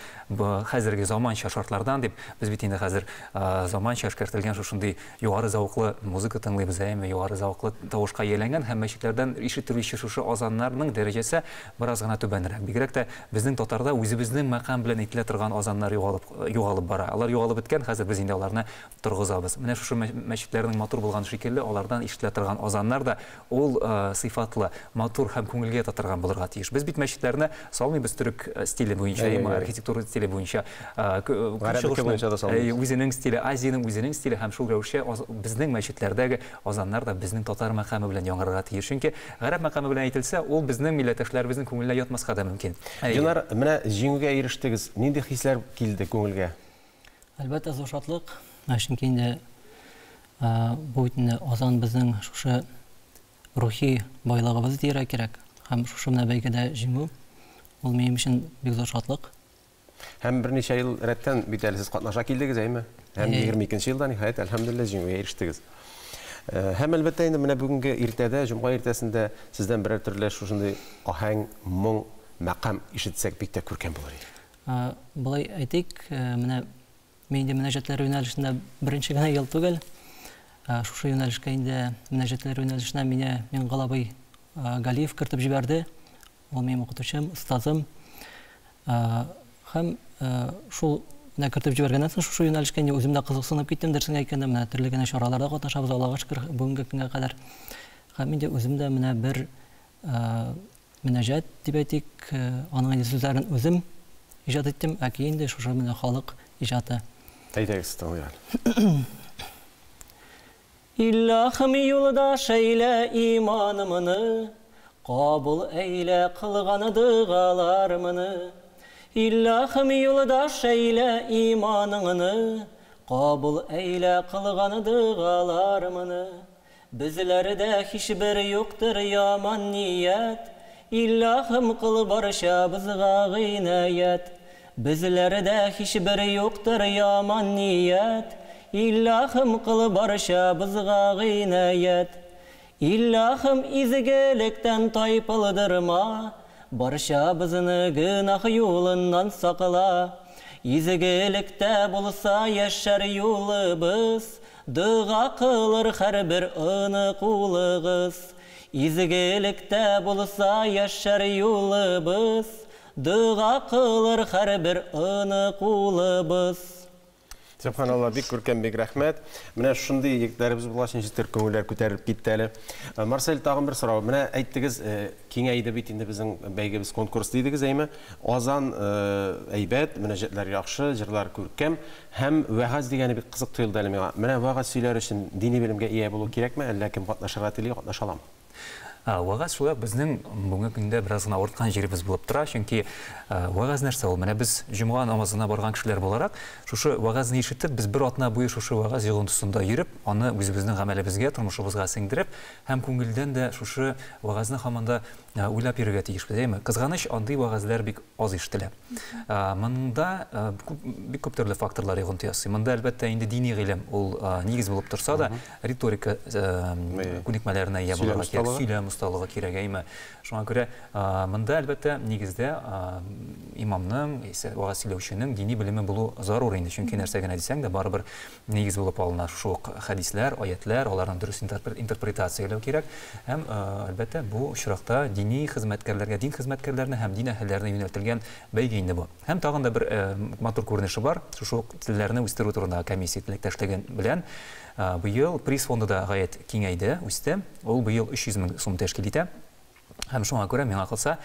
хәзерге заманча шартлардан дип, без бит инде хәзер заманча эшкәртелгән шушындый югары зауыклы музыка тыңлыйбыз, әйме югары зауыклы тавышка ияләнгән һәм мәчетләрдән ишетелүче шушы Озаннарның дәрәҗәсе бераз гына түбәнрәк. Бигрәк тә безнең татарда үзебезнең мәкам белән ителә торган Озаннар югалып бара. Алар югалып беткән, хәзер без инде аларны торгызабыз. Менә шушы мәчетләрнең матур булган шикелле, алардан ишетелә торган Озаннар да ул сыйфатлы, матур һәм күңелгә татырган булырга тиеш. Без бит мәчетләрне салмыйбыз түрік стилі бойынша, архитектура стилі бойынша, өзінің стилі, Азияның өзінің стилі һәм шул рәвешчә безнең мәчетләрдәге азаннар да безнең татар мәкаме белән яңгырарга тиеш. Чөнки гарәп мәкаме белән әйтелсә, ул безнең милләттәшләребезнең күңеленә ятмаска да мөмкин. Җанар, менә җиңүгә ирештегез. Нинди хисләр килде күңелгә? Әлбәттә, зур шатлык. Чөнки инде бу азан безнең шушы рухи байлыгыбыз дияргә кирәк. Һәм шушы менә бәйгедә җиңү ул минем өчен бик зур шатлык. Һәм берничә ел рәттән бит әле сез катнаша килдегез, әйме? Һәм 22нче елда ниһаять әлхәмдүлилләh җиңүгә ирештегез. Һәм әлбәттә инде менә бүгенге иртәдә, җомга иртәсендә сездән берәр төрле шушындый аһәң, моң, мәкам ишетсәк бик тә күркәм булыр иде. Булай әйтик, менә мин инде мөнәҗәтләр юнәлешендә беренче генә ел түгел. Шушы юнәлешкә инде мөнәҗәтләр юнәлешенә мин Галабый Галиев кертеп җибәрде. Ул минем укытучым, остазым. Һәм шул кертеп җибәргәннән соң шушы юнәлешкә үзем дә кызыксынып киттем, дәресенә әйткәндә менә төрле генә чараларда катнашабыз, Аллага шөкер, бүгенге көнгә кадәр. Һәм инде үзем дә менә бер мөнәҗәт дип әйтик, аның сүзләрен үзем иҗат иттем, әки инде шушы менә халык иҗаты. Әйтегез, тыңлыйм. Иллахым юлдаш әйлә иманымны, кабул әйлә кылган дугаларымны. Иллахым юлдаш әйлә иманыңны, кабул әйлә кылган дугаларымны. Безләрдә һичбер юктыр яман ният, Иллахым кыл барчабызга гыйнаят. Безләрдә һичбер юктыр яман ният, Иллахым кыл барчабызга гыйнаят. Иллахым изгелектән тайпылдырма, барчабызны гынах юлыннан сакла. Изгелектә булса яшәр юлыбыз, дуга кылыр һәрбер аны кулыгыз. Изгелектә булса яшәр юлыбыз, дуга кылыр һәрбер аны кулыбыз. Субханалла, бик күркәм, бик рәхмәт. Менә шундый егетләребез булгач ничектер күңелләр күтәрелеп китте әле. Марсель, тагын бер сорау. Менә әйттегез, киңәйде бит инде безнең бәйгебез, конкурс дидегез, әйме? Азан әйбәт, мөнәҗәтләр яхшы, җырлар күркәм һәм вәгазь дигәне бик кызык тоелды әле миңа. Менә вәгазь сөйләр өчен дини белемгә ия булу кирәкме, әллә кем катнашырга тели, катнаша аламы? Вәгазь шулай безнең бүгенге көндә бераз гына арткан җиребез булып тора, чөнки вәгазь нәрсә ул? Менә без җомга намазына барган кешеләр буларак, шушы вәгазьне ишетеп, без бер атна буе шушы вәгазь йогынтысында йөреп, аны үзебезнең гамәлебезгә, тормышыбызга сеңдереп, һәм күңелдән дә шушы вәгазьне һаман да уйлап йөрергә тиешбез, әйме? Кызганыч, андый вәгазьләр бик аз ишетелә. Монда бик күп төрле факторлар йогынты ясый. Монда әлбәттә инде дини гыйлем ул нигез булып торса да, риторика күнекмәләренә ия булырга кирәк, сөйләм усталыгы кирәк, әйме? Шуңа күрә монда әлбәттә нигездә имамның, вәгазь сөйләүченең дини белеме булу зарур инде, чөнки нәрсә генә дисәң дә барыбер нигез булып алына шул хәдисләр, аятлар, аларны дөрес интерпретацияләү кирәк. Һәм әлбәттә бу очракта дини хезмәткәрләргә, дин хезмәткәрләренә һәм дин әһелләренә юнәлтелгән бәйге инде бу. Һәм тагын да бер матур күренеше бар, шушы телләрне үстерү турында комиссия теләктәшлеген белән быел приз фонды да гаять киңәйде, үсте. Ул быел 300 мең сум тәшкил итә. Һәм шуңа күрә миңа калса,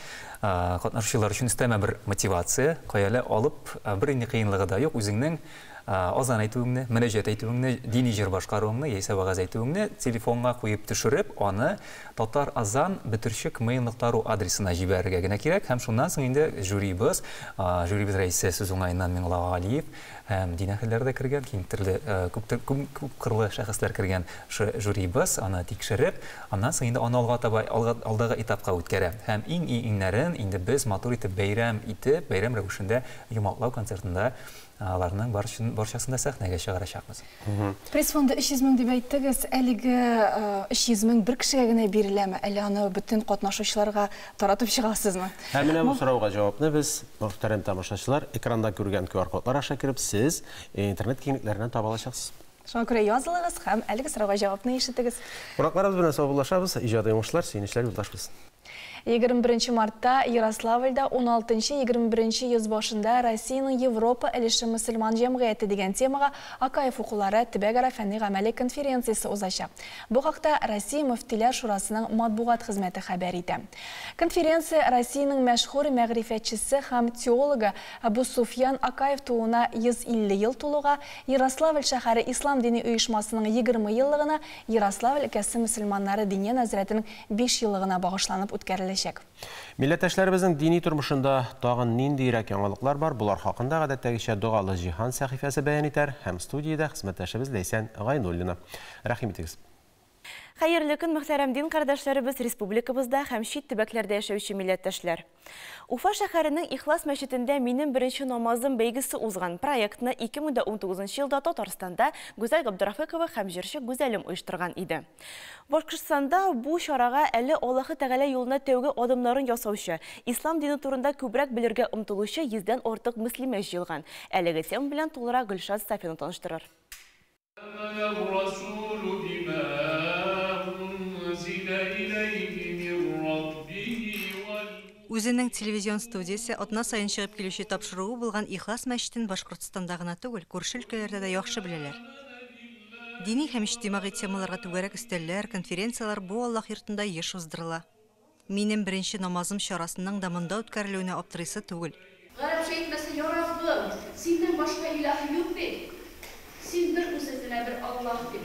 катнашучылар өчен өстәмә бер мотивация, каялы алып, бер инде кыенлыгы да юк, үзеңнең азан әйтүеңне, мөнәҗәт әйтүеңне, дини җыр башкаруыңны, яисә вәгазь әйтүеңне телефонга куеп төшереп, аны Татар Азан бөтерчек mail.ru адресына җибәрергә генә кирәк. Һәм шуннан соң инде жюрибыз рәисе сүз уңаеннан Миңла Галиев һәм дин әһелләре дә кергән, киң төрле күп кырлы шәхесләр кергән жюрибыз аны тикшереп, аннан соң инде аны алга таба алдагы этапка үткәрә. Һәм иңнәрен инде без матур итеп бәйрәм рәвешендә йомаклау концертында аларның барчасында сәхнәгә чыгарачакбыз. Приз фонды 300 мең дип әйттегез, әлеге 300 мең бер кешегә генә биреләме, әллә аны бөтен катнашучыларга таратып чыгасызмы? Һәм менә бу сорауга җавапны без, мөхтәрәм тамашачылар, экранда күргән QR кодлар аша кирип, сез интернет киңлекләреннән таба алачаксыз. Шуңа күрә язылыгыз һәм әлеге сорауга җавапны ишетегез. Уракларыбыз белән саубуллашабыз, иҗади уңышлар, сөенечләр юлдаш булсын. 21 мартта Ярославльда 16-21 йыз башында Россияның Европа әліші мұсылман жемғайеті деген темаға Акаев оқулары тібәгара фәнни ғамәлі конференциясы узачак. Бұл хақта Россия мүфтилер шурасының матбуғат хезмәте хәбәр итә. Конференция Россияның мәшһүр мәгърифәтчесе һәм теологы Абу Суфьян Акаев туына 150 ел тулуга, Ярославль шәһәре Ислам дини оешмасының 20 еллыгына, Ярославль өлкәсе мөселманнары дине нәзәрәтенең 5 еллыгына багышланып үткәреләчәк. Милләттәшләребезнең дини тормышында тагын ниндирәк яңалыклар бар? Булар хакында гадәттәгечә Дугалы җиһан сәхифәсе бәян итәр һәм студиядә хезмәттәшебез Ләйсән Гайнуллина. Рәхим итегез. Хәерле көн, мөхтәрәм дин кардәшләребез, республикабызда һәм чит төбәкләрдә яшәүче милләттәшләр. Уфа шәһәренең Ихлас мәчетендә минем беренче намазым бәйгесе узган проектны 2019 елда Татарстанда Гүзәл Габдрафыкова һәм җырчы Гүзәлем оештырган иде. Башкортстанда бу чарага әле Аллаһы Тәгалә юлына тәүге адымнарын ясаучы, ислам дине турында күбрәк белергә омтылучы 100дән артык мөслимә җыелган. Әлеге тема белән тулырак Гөлшат Сафина таныштырыр. Үзенең телевизион студиясе атна сайын чыгып килүче тапшыруы булган Ихлас мәчетен Башкортстанда гына түгел, күрше өлкәләрдә дә яхшы беләләр. Дини һәм иҗтимагый темаларга түгәрәк өстәлләр, конференциялар бу Аллаһ йортында еш уздырыла. Минем беренче намазым чарасының да монда үткәрелүенә аптырыйсы түгел. Гарәпчә әйтмәсә, я Раббым, синнән башка илаһ юк бит. Син бер үзеңә бер Аллаһ бит.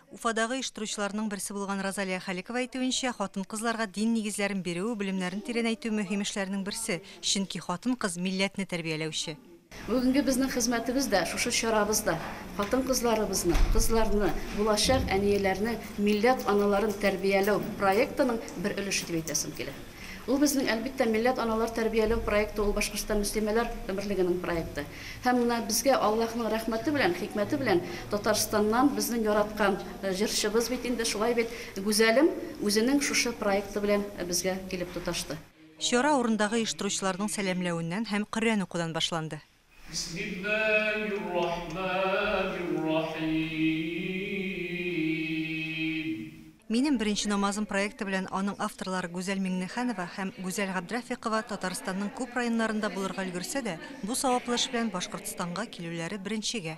Уфадагы оештыручыларның берсе булган Розалия Халикова әйтүенчә, хатын-кызларга дин нигезләрен бирү, белемнәрен тирәнәйтү мөһим эшләрнең берсе, чөнки хатын-кыз милләтне тәрбияләүче. Бүгенге безнең хезмәтебез дә, шушы чарабызда хатын-кызларыбызны, кызларны, булачак әнияләрне, милләт аналарын тәрбияләү проектының бер өлеше дип әйтәсем килә. Ул безнең әлбиттә милләт аналар тәрбияләү проекты, ул Башкортстан мөслимәләр берлегенең проекты. Һәм менә безгә Аллаһның рәхмәте белән, хикмәте белән Татарстаннан безнең яраткан җырчыбыз бит инде шулай бит Гүзәлем үзенең шушы проекты белән безгә килеп тоташты. Чара урындагы оештыручыларның сәламләвеннән һәм Коръән укудан башланды. Минем беренче намазым проекты белән аның авторлары Гүзәл Миңнеханова һәм Гүзәл Габдрафикова Татарстанның күп районнарында булырга өлгерсә дә, бу саваплы эш белән Башкортстанга килүләре беренчегә.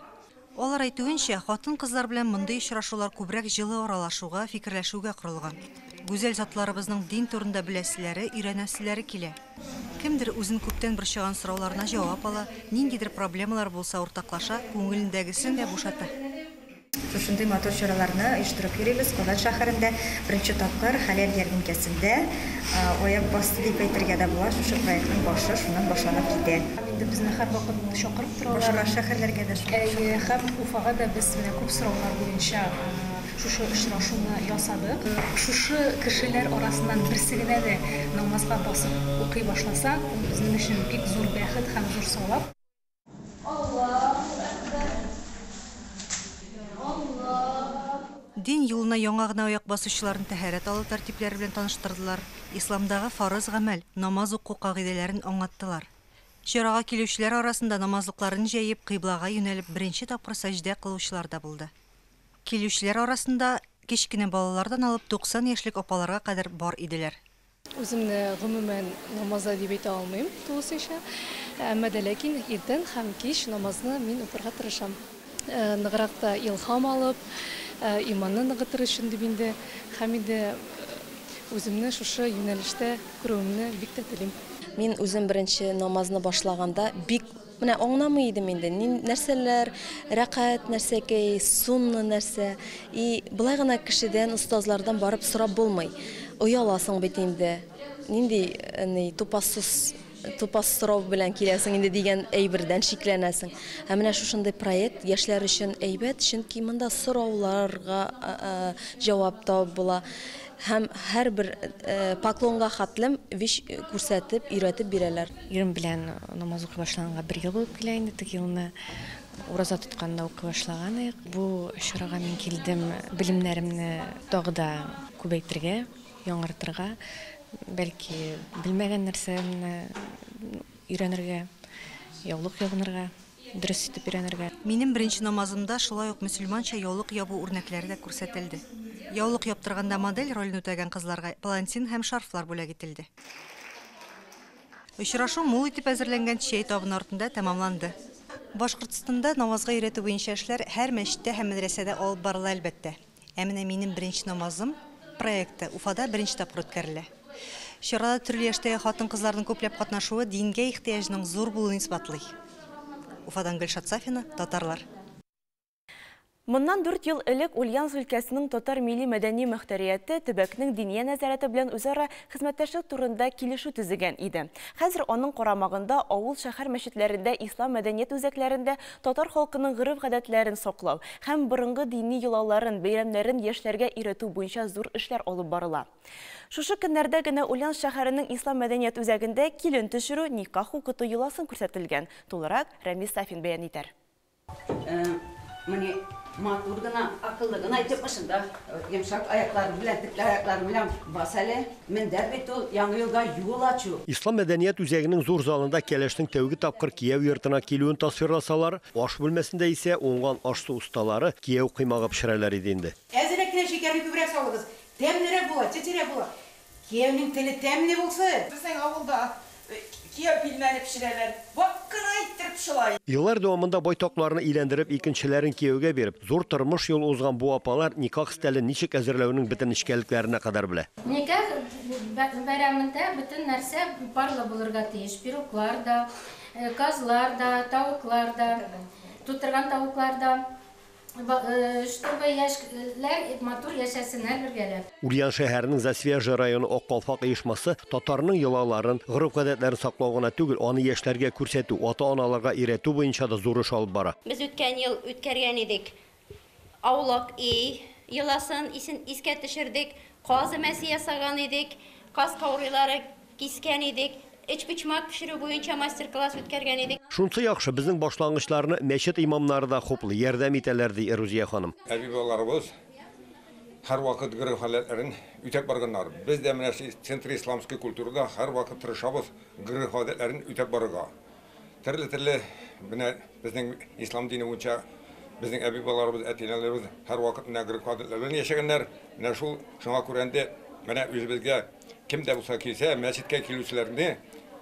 Алар әйтүенчә, хатын-кызлар белән мондый очрашулар күбрәк җылы аралашуга, фикерләшүгә корылган. Гүзәл затларыбызның дин турында беләселәре, өйрәнәселәре килә. Кемдер үзен күптән борчыган сорауларына җавап ала, ниндидер проблемалар булса уртаклаша, күңелендәгесен дә бушата. Шушындай матур чараларны оештырып йөрибез. Казан шәһәрендә беренче тапкыр хәләл ярдәмкәсендә аяк басты дип әйтергә дә була. Шушы проектның башы шуннан башланып китә. Инде безне һәрвакыт чакырып торалар. Башка шәһәрләргә дә шулай. Һәм Уфага да без менә күп сораулар буенча шушы очрашуны ясадык. Шушы кешеләр арасыннан берсе генә дә намазга басып укый башласа, безнең өчен бик зур бәхет һәм зур савап. Дин юлына яңа гына аяк басучыларын тәһарәт алу тәртипләре белән таныштырдылар. Исламдагы фарыз гамәл, намаз уку кагыйдәләрен аңлаттылар. Чарага килүчеләр арасында намазлыкларын җәеп, кыйблага юнәлеп беренче тапкыр сәҗдә кылучылар да булды. Килүчеләр арасында кечкенә балалардан алып 90 яшьлек апаларга кадәр бар иделәр. Үземне гомумән намазда дип әйтә алмыйм тулысынча, әмма дә ләкин иртән һәм кич намазны мин укырга тырышам. Ныграк та илһам алып, иманны ныгытыр өчен дип инде һәм инде үземне шушы юнәлештә күрүемне бик тә телим. Мин үзем беренче намазны башлаганда бик менә аңламый идем инде. Нәрсәләр, рәкать, нәрсәкәй, сунны нәрсә. И булай гына кешедән, остазлардан барып сорап булмый. Ояласың бит инде. Нинди тупас сорау белән киләсең инде дигән әйбердән шикләнәсең. Һәм менә шушындай проект яшьләр өчен әйбәт, чөнки монда сорауларга җавап табып була. Һәм һәрбер поклонга хатлым күрсәтеп, өйрәтеп бирәләр. Ирем белән намаз укый башлаганга 1 ел булып килә инде. Теге елны ураза тотканда укый башлаган. Бу чарага мин килдем белемнәремне тагы да күбәйтергә, яңартырга. Бәлки белмәгән нәрсәне өйрәнергә, яулык ябынырга, дөрес итеп өйрәнергә. Минем беренче намазымда шулай ук мөселманча яулык ябу үрнәкләре дә күрсәтелде. Яулык яптырганда модель ролен үтәгән кызларга палантин һәм шарфлар бүләк ителде. Очрашу мул итеп әзерләнгән чәй табыны артында тәмамланды. Башкортстанда намазга өйрәтү буенча эшләр һәр мәчеттә һәм мәдрәсәдә алып барыла әлбәттә. Ә менә минем беренче намазым проекты Уфада беренче тапкыр үткәрелә. Чарада төрле яшьтәге хатын-кызларның күпләп катнашуы дингә ихтыяҗның зур булуын исбатлый. Уфадан Гөлшат Сафина, татарлар. Моннан 4 ел элек Ульяновск өлкәсенең татар милли мәдәни мөхтәрияте төбәкнең диния нәзарәте белән үзара хезмәттәшлек турында килешү төзегән иде. Хәзер аның карамагында авыл шәһәр мәчетләрендә ислам мәдәният үзәкләрендә татар халкының гырыф-гадәтләрен саклау һәм борынгы дини йолаларын, бәйрәмнәрен яшьләргә өйрәтү буенча зур эшләр алып барыла. Шушы көннәрдә генә Ульяновск шәһәренең ислам мәдәният үзәгендә килен төшерү, никах укыту йоласын күрсәтелгән. Тулырак Рамис Сафин бәян итәр. Матур гына, акыллы гына айтып башында, йомшак аяклар белән, текле аяклар белән бас әле, мендәр бит ул яңа елга юл ачу. Ислам мәдәният үзәгенең зур залында кәләшнең тәүге тапкыр кияү йортына килүен тасвирласалар, аш бүлмәсендә исә уңган ашсу ustaлары кияү кыймагы пешерәләр иде инде. Әзрәк кенә шикәрне күбрәк салыгыз. Тәмлерәк була, тетерәк була. Кияүнең теле тәмле булса, безнең авылда кияү пилмәне пешерәләр. Ваккына иттереп шулай. Еллар дәвамында байтакларны иләндереп, икенчеләрен кияүгә биреп, зур тормыш юл узган бу апалар никах стәлен ничек әзерләүнең бөтен эшкәлекләренә кадәр белә. Никах бәйрәмендә бөтен нәрсә барлы булырга тиеш. Пироглар да, казлар да, тавыклар да, тутырган тавыклар да. Чтобы яшьләр матур яшәсеннәр бергәләп. Ульян шәһәренең Засвежа районы Ак Калфак оешмасы татарның йолаларын, гырыф-гадәтләрен саклау гына түгел, аны яшьләргә күрсәтү, ата-аналарга өйрәтү буенча да зур эш алып бара. Без үткән ел үткәргән идек. Аулак йоласын искә төшердек, казы мәси ясаган идек, каз каурылары кискән идек. Эчпичмак пешерү буенча мастер-класс үткәргән идек. Шунсы яхшы, безнең башлангычларны мәчет имамнары да хуплы ярдәм итәләр ди Рузия ханым. Әбибаларыбыз һәр вакыт гырыф-гадәтләрен үтәп барганнар. Без дә менә центр исламский культурада һәр вакыт тырышабыз гырыф-гадәтләрен үтәп барырга. Төрле менә безнең ислам дине буенча безнең әбибаларыбыз, әтиләребез һәр вакыт менә гырыф-гадәтләр белән яшәгәннәр. Менә шул шуңа күрәндә менә үзебезгә кем дә булса килсә, мәчеткә килүчеләрне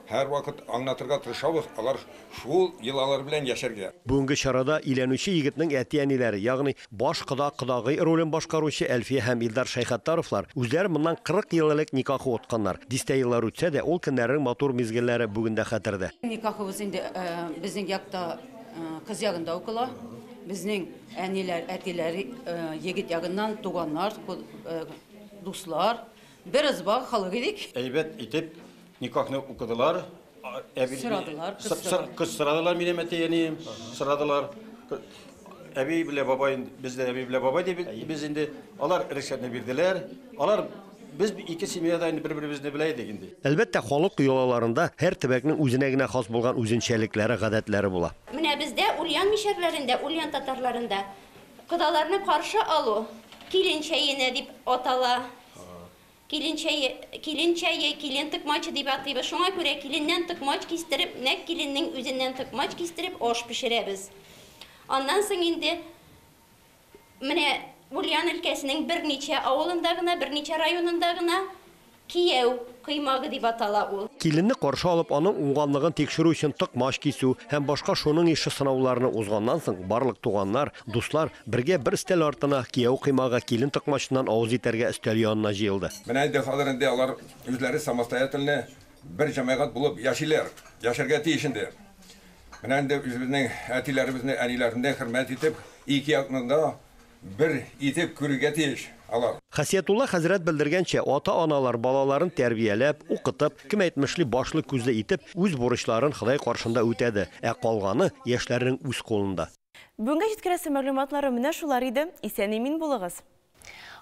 һәр вакыт аңлатырга тырышабыз, алар шул йолалар белән яшәргә. Бүгенге чарада иләнүче егетнең әти-әниләре, ягъни баш кыда-кыдагый ролен башкаручы Әлфия һәм Илдар Шәйхәттаровлар үзләре моннан 40 ел элек никахы утканнар. Дистә еллар үтсә дә, ул көннәрнең матур мизгелләре бүгендә хәтердә. Никахыбыз инде безнең якта кыз ягында укыла. Безнең әниләр, әтиләре егет ягыннан туганнар, дуслар, бер избак халык идек. Әйбәт итеп никахны укыдылар. Кыз sıradılar минем әтиәнем, sıradılar. Әби белә бабай, бездә әби белә бабай дип без инде алар рөхсәтне бирделәр. Алар без ике семьяда инде бер-беребезне белә идек инде. Әлбәттә, халык йолаларында һәр төбәкнең үзенә генә хас булган үзенчәлекләре, гадәтләре була. Менә бездә Ульян мишәрләрендә, Ульян татарларында кыдаларны каршы алу, килен чәйенә дип атала. Килен тыкмачы дип атыйбыз. Шуңа күрә киленнән тыкмач кистереп, нәк киленнең үзеннән тыкмач кистереп аш пешерәбез. Аннан соң инде менә Ульян өлкәсенең берничә авылында гына, берничә районында гына кияү кыймагы дип атала ул. Киленне каршы алып, аның уңганлыгын тикшерү өчен тыкмач кисү һәм башка шуның ише сынауларны узганнан соң барлык туганнар, дуслар бергә бер стәл артына кияү кыймага килен тыкмачыннан авыз итәргә өстәл янына җыелды. Менә инде хәзер инде алар үзләре самостоятельно бер җәмәгать булып яшиләр, яшәргә тиеш инде. Менә инде үзебезнең әтиләребезне, әниләрне хөрмәт итеп, ике якнында бер итеп күрергә тиеш. Хәсиятулла хәзрәт белдергәнчә, ата-аналар балаларын тәрбияләп, укытып, кем әйтмешли башлы күзле итеп, үз бурычларын Ходай каршында үтәде, ә калганы яшьләрнең үз кулында. Бүгенге җиткерәсе мәгълүматлары менә шулар иде. Исән-имин булыгыз.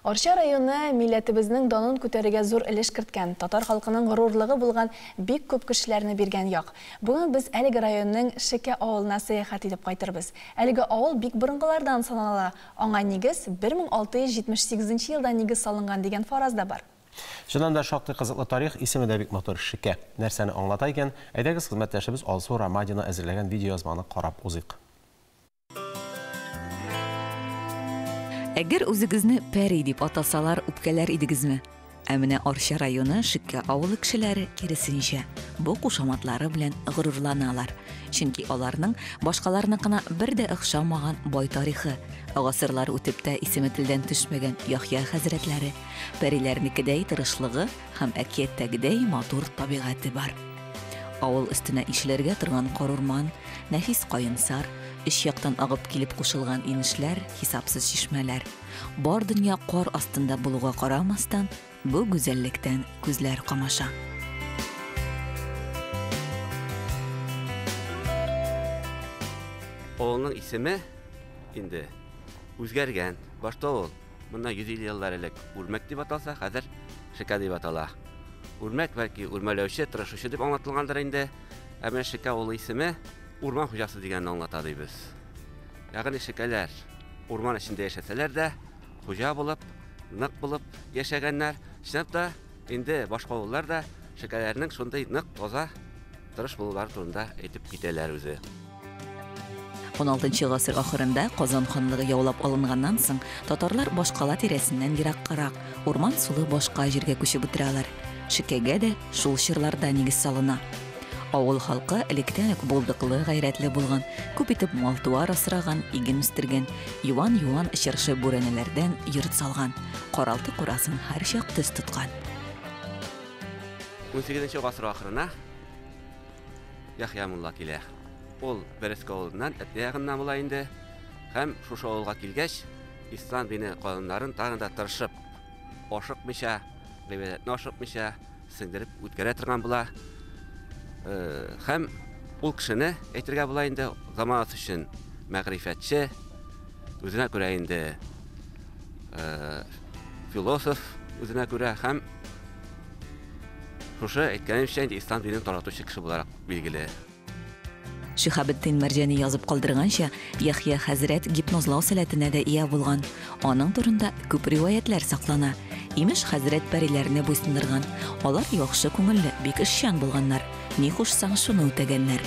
Арча районы милләтебезнең данын күтәрергә зур өлеш керткән, татар халкының горурлыгы булган бик күп кешеләрне биргән як. Бүген без әлеге районның Шекә авылына сәяхәт итеп кайтырбыз. Әлеге авыл бик борынгылардан санала. Аңа нигез 1678 елда нигез салынган дигән фараз да бар. Шуннан да шактый кызыклы тарих, исеме дә бик матур Шекә. Нәрсәне аңлата икән? Әйдәгез хезмәттәшебез Алсу Рамадина әзерләгән видеоязманы карап узыйк. Әгәр үзегезне пәри дип атасалар үпкәләр идегезме? Әмінә Арча районы Шиккә авылы кешеләре киресенчә бу кушаматлары белән горурланалар. Чөнки аларның башкаларныкына бер дә охшамаган бай тарихы, гасырлар үтеп тә исеме телдән төшмәгән Яхья хәзрәтләре, пәриләрнекедәй тырышлыгы һәм әкияттәгедәй матур табигате бар. Авыл өстенә ишелергә торган карурман, нәфис каенсар, өч яктан агып килеп кушылган инешләр, хисапсыз чишмәләр. Бар дөнья кар астында булуга карамастан, бу гүзәллектән күзләр камаша. Авылның исеме инде үзгәргән. Башта ул монда 150 еллар элек Үрмәк дип аталса, хәзер Шикә дип атала. Үрмәк бәлки үрмәләүче, тырышучы дип аңлатылгандыр инде. Әмма Шикә авылы исеме урман хуҗасы дигәнне аңлата дибез. Ягъни Шикәләр урман эчендә яшәсәләр дә, хуҗа булып, нык булып яшәгәннәр. Шунда да инде башка авыллар да Шикәләрнең шундай нык, таза, тырыш булулары турында әйтеп китәләр үзе. 16 гасыр ахырында Казан ханлыгы яулап алынганнан соң татарлар башкала тирәсеннән ераккарак, урман сулы башка җиргә күчеп утыралар. Шикәгә дә шул чырларда нигез салына. Авыл халкы электән үк булдыклы, гайрәтле булган, күп итеп мал-туар асраган, иген үстергән, юан чыршы бүрәнәләрдән йорт салган, каралты курасын һәр чак төз тоткан. 18 гасыр ахырына Яхья мулла килә. Ул Береске авылыннан ягыннан була инде. Һәм шушы авылга килгәч, ислам дине кануннарын тагын да тырышып, ашыкмыйча, гыйбадәтне ашыкмыйча сеңдереп үткәрә торган була. Һәм ул кешене әйтергә була инде заманасы өчен мәгърифәтче, үзенә күрә инде философ, үзенә күрә һәм шушы әйткәнемчә инде ислам динен таратучы кеше буларак билгеле. Шиһабетдин Мәрҗани язып калдырганча, Яхья хәзрәт гипнозлау сәләтенә дә ия булган. Аның турында күп риваятлар саклана. Имеш хәзрәт пәриләрне буйсындырган. Алар яхшы күңелле, бик эшчән булганнар. Ни хушсаң шуны үтәгәннәр.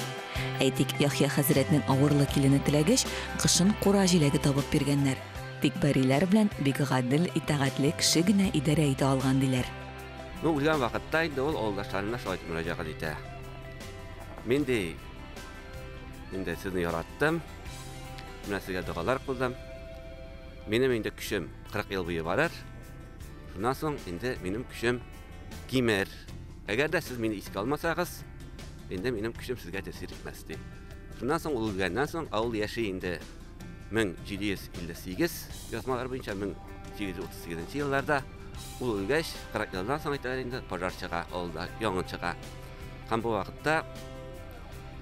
Әйтик, Яхья хәзрәтнең авырлы килене теләгәч, кышын кура җиләге табып биргәннәр. Тик пәриләр белән бик гадел, итәгатьле кеше генә идарә итә алган диләр. Ну, үлгән вакытта инде ул авылдашларына шулай мөрәҗәгать итә. Инде сезне яраттым. Менә сезгә дугалар кылдым. Минем инде көчем 40 ел буе барыр. Шуннан соң инде минем көчем кимер. Әгәр дә сез мине искә алмасагыз, инде минем көчем сезгә тәэсир итмәс дип. Шуннан соң ул үлгәннән соң авыл яши инде 1758 язмалар буенча 1838 елларда ул үлгәч 40 елдан соң әйтәләр инде пожар чыга, авылда янгын чыга. Һәм бу вакытта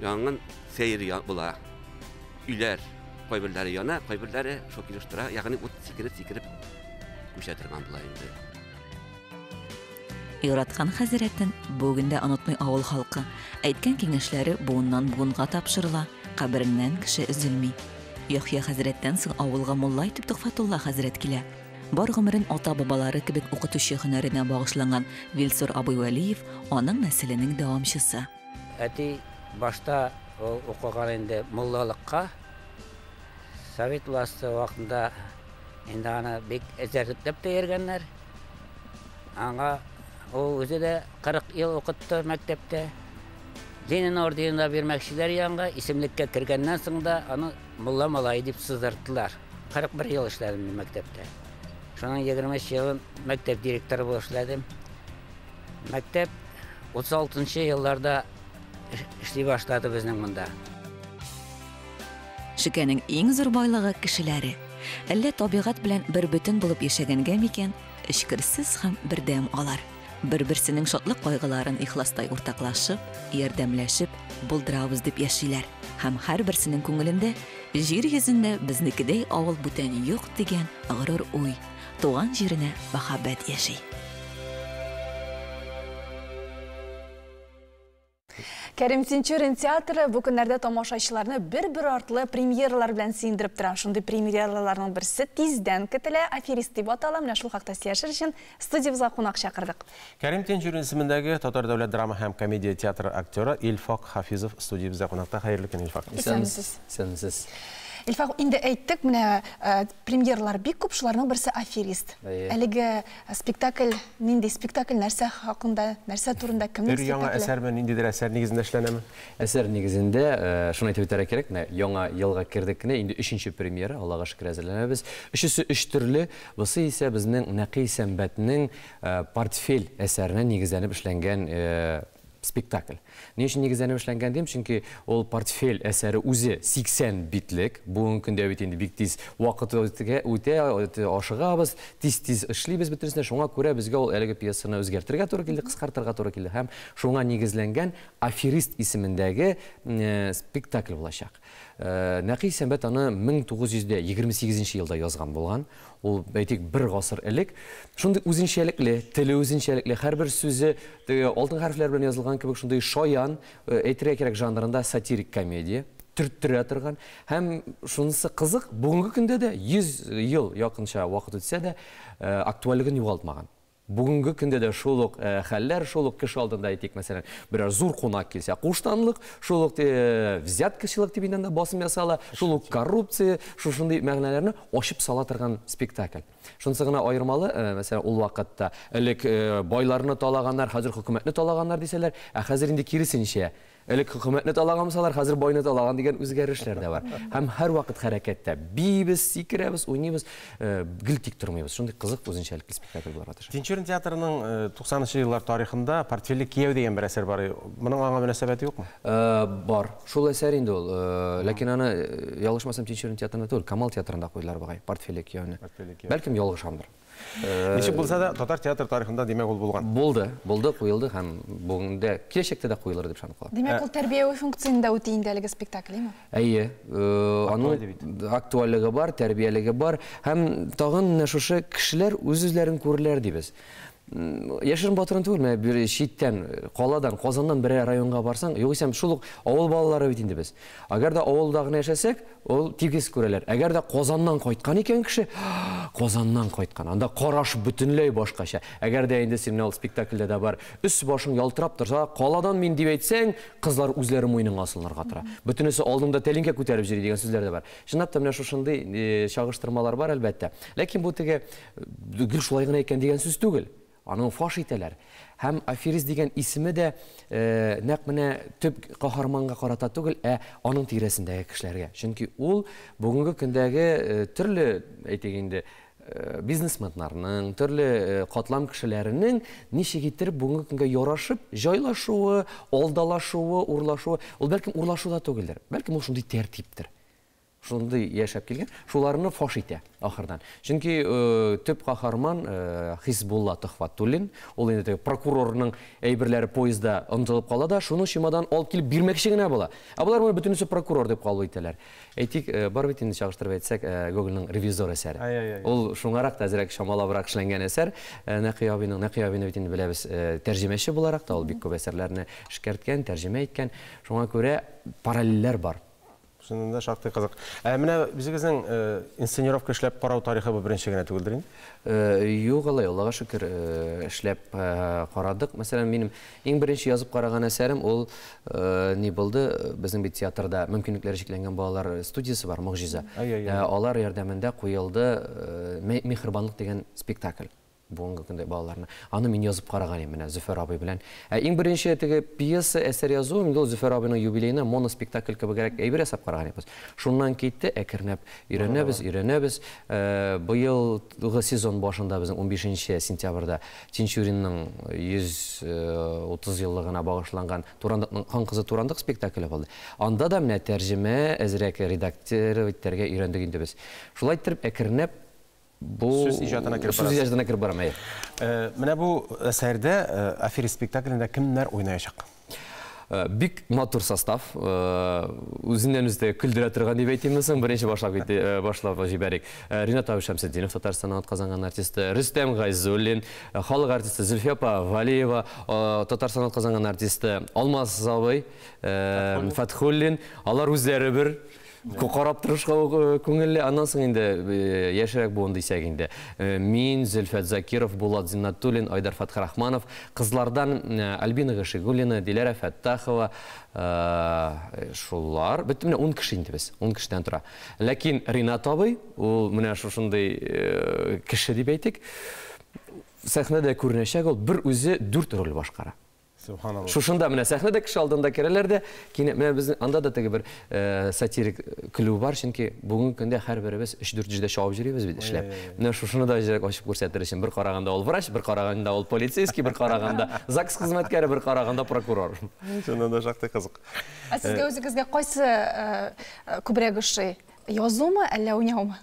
янгын сәйр була. Үйләр, кайберләре яна, кайберләре шул килештера, ягъни ут сикереп күчә торган була инде. Яраткан хәзрәтен бүген дә онытмый авыл халкы. Әйткән киңәшләре буыннан буынга тапшырыла, кабереннән кеше өзелми. Яхья хәзрәттән соң авылга мулла итеп Тухфатулла хәзрәт килә. Бар гомерен ата-бабалары кебек укытучы һөнәренә багышланган Вилсур Абыйвәлиев аның нәселенең дәвамчысы. Әти башта укыган инде муллалыкка, Совет власты вакытында инде аны бик эзәртеп тә Аңа ул үзе дә 40 ел укытты мәктәптә. Ленин орденына бирмәкчеләр янга исемлеккә кергәннән соң да аны мулла малай дип сыздырттылар. 41 ел эшләдем мәктәптә. Шуның 23 елын мәктәп директоры булып эшләдем. Мәктәп 36 елларда эшли башлады безнең монда. Шикәнең иң зур байлыгы кешеләре. Әллә табигать белән бер бөтен булып яшәгәнгә микән, эчкерсез һәм бердәм алар. Бер-берсенең шатлык кайгыларын ихластай уртаклашып, ярдәмләшеп, булдырабыз дип яшиләр. Һәм һәрберсенең күңелендә җир йөзендә безнекедәй авыл бүтән юк дигән агырыр уй, туган җиренә мәхәббәт яши. Кәрим Тинчурин театры бу көннәрдә тамашачыларны бер-бер артлы премьералар белән сөендереп тора. Шундый премьераларның берсе тиздән көтелә. Аферист дип атала. Менә шул хакта сөйләшер өчен студиябызга кунак чакырдык. Кәрим Тинчурин исемендәге Татар дәүләт драма һәм комедия театры актеры Илфак Хафизов студиябызда кунакта. Хәерле көн, Илфак. Исәнмесез. Илфа, инде әйттек, менә премьерлар бик күп, шуларның берсе аферист. Әлеге спектакль, нинди спектакль, нәрсә хакында, нәрсә турында, кемнең спектакле? Яңа әсәрме, ниндидер әсәр нигезендә эшләнәме? Әсәр нигезендә, шуны әйтеп үтәргә кирәк, яңа елга кирдек кенә, инде 3нче премьера, Аллага шөкер әзерләнәбез. Өчесе 3 төрле, бусы исә безнең Нәқи Сәмбәтнең портфель әсәренә нигезләнеп эшләнгән спектакль. Ни өчен нигезләнеп эшләнгән дим, чөнки ул портфель әсәре үзе 80 битлек. Бүгенге көндә бит инде бик тиз вакыт үтә, ашыгабыз, тиз эшлибез бөтенсенә. Шуңа күрә безгә ул әлеге пьесаны үзгәртергә туры килде, кыскартырга туры килде һәм шуңа нигезләнгән аферист исемендәге спектакль булачак. Нәқи Сәмбәт аны 1928 елда язган булган. Ул әйтик бер гасыр элек. Шундый үзенчәлекле, теле үзенчәлекле, һәрбер сүзе алтын хәрефләр белән язылган кебек шундый шаян, әйтергә кирәк жанрында сатирик комедия, төрттөрә торган. Һәм шунысы кызык, бүгенге көндә дә 100 ел якынча вакыт үтсә дә актуальлыгын югалтмаган. Бүгенге көндә дә шул ук хәлләр, шул ук кеше алдында әйтик, мәсәлән, берәр зур кунак килсә, куштанлык, шул ук взяткачылык дигәндә дә басым ясала, шул ук коррупция, шушындый мәгънәләрне ачып сала торган спектакль. Шунысы гына аермалы, мәсәлән, ул вакытта элек байларны талаганнар, хәзер хөкүмәтне талаганнар дисәләр, ә хәзер инде киресенчә элек хөкүмәтне талагансалар, хәзер байны талаган дигән үзгәрешләр дә бар. Һәм һәр вакыт хәрәкәттә бибез, сикерәбез, уйныйбыз, гел тик тормыйбыз. Шундый кызык үзенчәлекле спектакль буларга тиеш. Тинчурин театрының 90-нчы еллар тарихында портфельле кияү дигән бер әсәр бар. Моның аңа мөнәсәбәте юкмы? Бар. Шул әсәр инде ул. Ләкин аны ялгышмасам Тинчурин театрында түгел, Камал театрында куйлар багай, портфельле кияүне. Бәлкем ялгышамдыр. Ничек булса да татар театр тарихында димәк ул булган. Булды, куелды һәм бүгенгә киләчәктә дә куелыр дип саныйм. Димәк, ул тәрбияви функциясында үти инде әлеге спектаклеме? Әйе, аның актуальлыгы бар, тәрбиялеге бар һәм тагын шушы кешеләр үз-үзләрен күрерләр дибез. Яшерин батырын түгел, бер читтән, каладан, Казаннан бер районга барсаң, югыйсә шул ук авыл балалары бит инде без. Әгәр дә авылдагы яшәсәк, ул тигез күрәләр. Әгәр дә Казаннан кайткан икән кеше, Казаннан кайткан. Анда караш бөтенләй башкача. Әгәр дә инде сигнал спектакльдә дә бар, үс башың ялтырап торса, каладан мин дип әйтсәң, кызлар үзләре муйныңа асылырга тора. Бөтенесе алдымда тәлинкә күтәреп йөри дигән сүзләр дә бар. Чынлап та менә шушындый чагыштырмалар бар әлбәттә. Ләкин бу теге гел шулай гына икән дигән сүз түгел. Аны фаш итәләр. Һәм аферист дигән исеме дә нәкъ менә төп каһарманга карата түгел, аның тирәсендәге кешеләргә. Чөнки ул бүгенге көндәге төрле әйтик инде бизнесменнарның, төрле катлам кешеләренең ничек итеп бүгенге көнгә ярашып, җайлашуы, алдалашуы, урлашуы, ул бәлкем урлашу да түгелдер. Бәлкем ул шундый тәртиптер. Шундый яшәп килгән, шуларны фаш итә ахырдан. Чөнки төп каһарман Хисбулла Төхфәтуллин, ул инде прокурорның әйберләре поездда онытылып кала да, шуны шимадан алып килеп бирмәкче генә була. Булар моны бөтенесе прокурор дип кабул итәләр. Әйтик, бар бит инде чагыштырып әйтсәк, Гогольның ревизор әсәре. Ул шуңарак та әзрәк шамалабрак эшләнгән әсәр. Нәқи абыйны бит инде беләбез, тәрҗемәче буларак та ул бик күп әсәрләрне эшкәрткән, тәрҗемә иткән. Шуңа күрә параллельләр бар. Шунда шактый кызык. Менә безнең инсценировка эшләп карау тарихы бу беренче генә түгелдер инде? Юк, Аллага шөкер, эшләп карадык. Мәсәлән, минем иң беренче язып караган әсәрем ул ни булды? Безнең бит театрда мөмкинлекләре чикләнгән балалар студиясе бар, Могҗиза. Алар ярдәмендә куелды Мехрибанлык дигән спектакль. Бүгенге көндә балаларны. Аны мин язып караган идем менә Зөфәр абый белән. Иң беренче теге пьеса әсәр язу, инде ул Зөфәр абыйның юбилеена моноспектакль кебегрәк әйбер ясап караган идек. Шуннан китте, әкренәп өйрәнәбез. Быелгы сезон башында безнең 15 сентябрьдә Тинчуринның 130 еллыгына багышланган Турандыкның хан кызы Турандык спектакле булды. Анда да менә тәрҗемә, әзрәк редактор иткәргә өйрәндек инде без. Шулай итеп әкренәп Сүз иҗатына киреп барам. Менә бу әсәрдә аферист спектаклендә кемнәр уйнаячак? Бик матур состав, үзеннән-үзе көлдерә торган дип әйтәм соң, беренче башлап җибәрик. Ринат Шәмсетдинов, Татарстаннан атказанган артисты, Рөстәм Гайзуллин, халык артисты Зөлфия Валиева, Татарстаннан атказанган артисты Алмаз Забый, Фатхуллин, алар үзләре бер Қарап тұрышқа көңілі, анан соң инде яшерәк буын дисәк инде. Мин, Зөлфәт Закиров, Булат Зиннатуллин, Айдар Фатхарахманов, кызлардан Альбина Гашигуллина, Диләрә Фәттахова, шулар, бітті мене 10 кіші инде біз, 10 кішіден тұра. Ләкин Ринат абай, ол мене шушындай кіші деп әйтек, сәхнеде көрінешек, ол бір өзі 4 рөл башқара. Шушында менә сәхнәдә кеше алдында керәләр дә, менә безнең анда да теге бер сатирик күлү бар, чөнки бүгенге көндә һәрберебез 3-4 җирдә шауып йөрибез бит эшләп. Менә шушыны да җирәк ачып күрсәтер өчен бер караганда ул врач, бер караганда ул полицейский, бер караганда ЗАГС хезмәткәре, бер караганда прокурор. Шунда да шактый кызык. Сезгә үзегезгә кайсы күбрәк ошый? Язумы, әллә уйнаумы?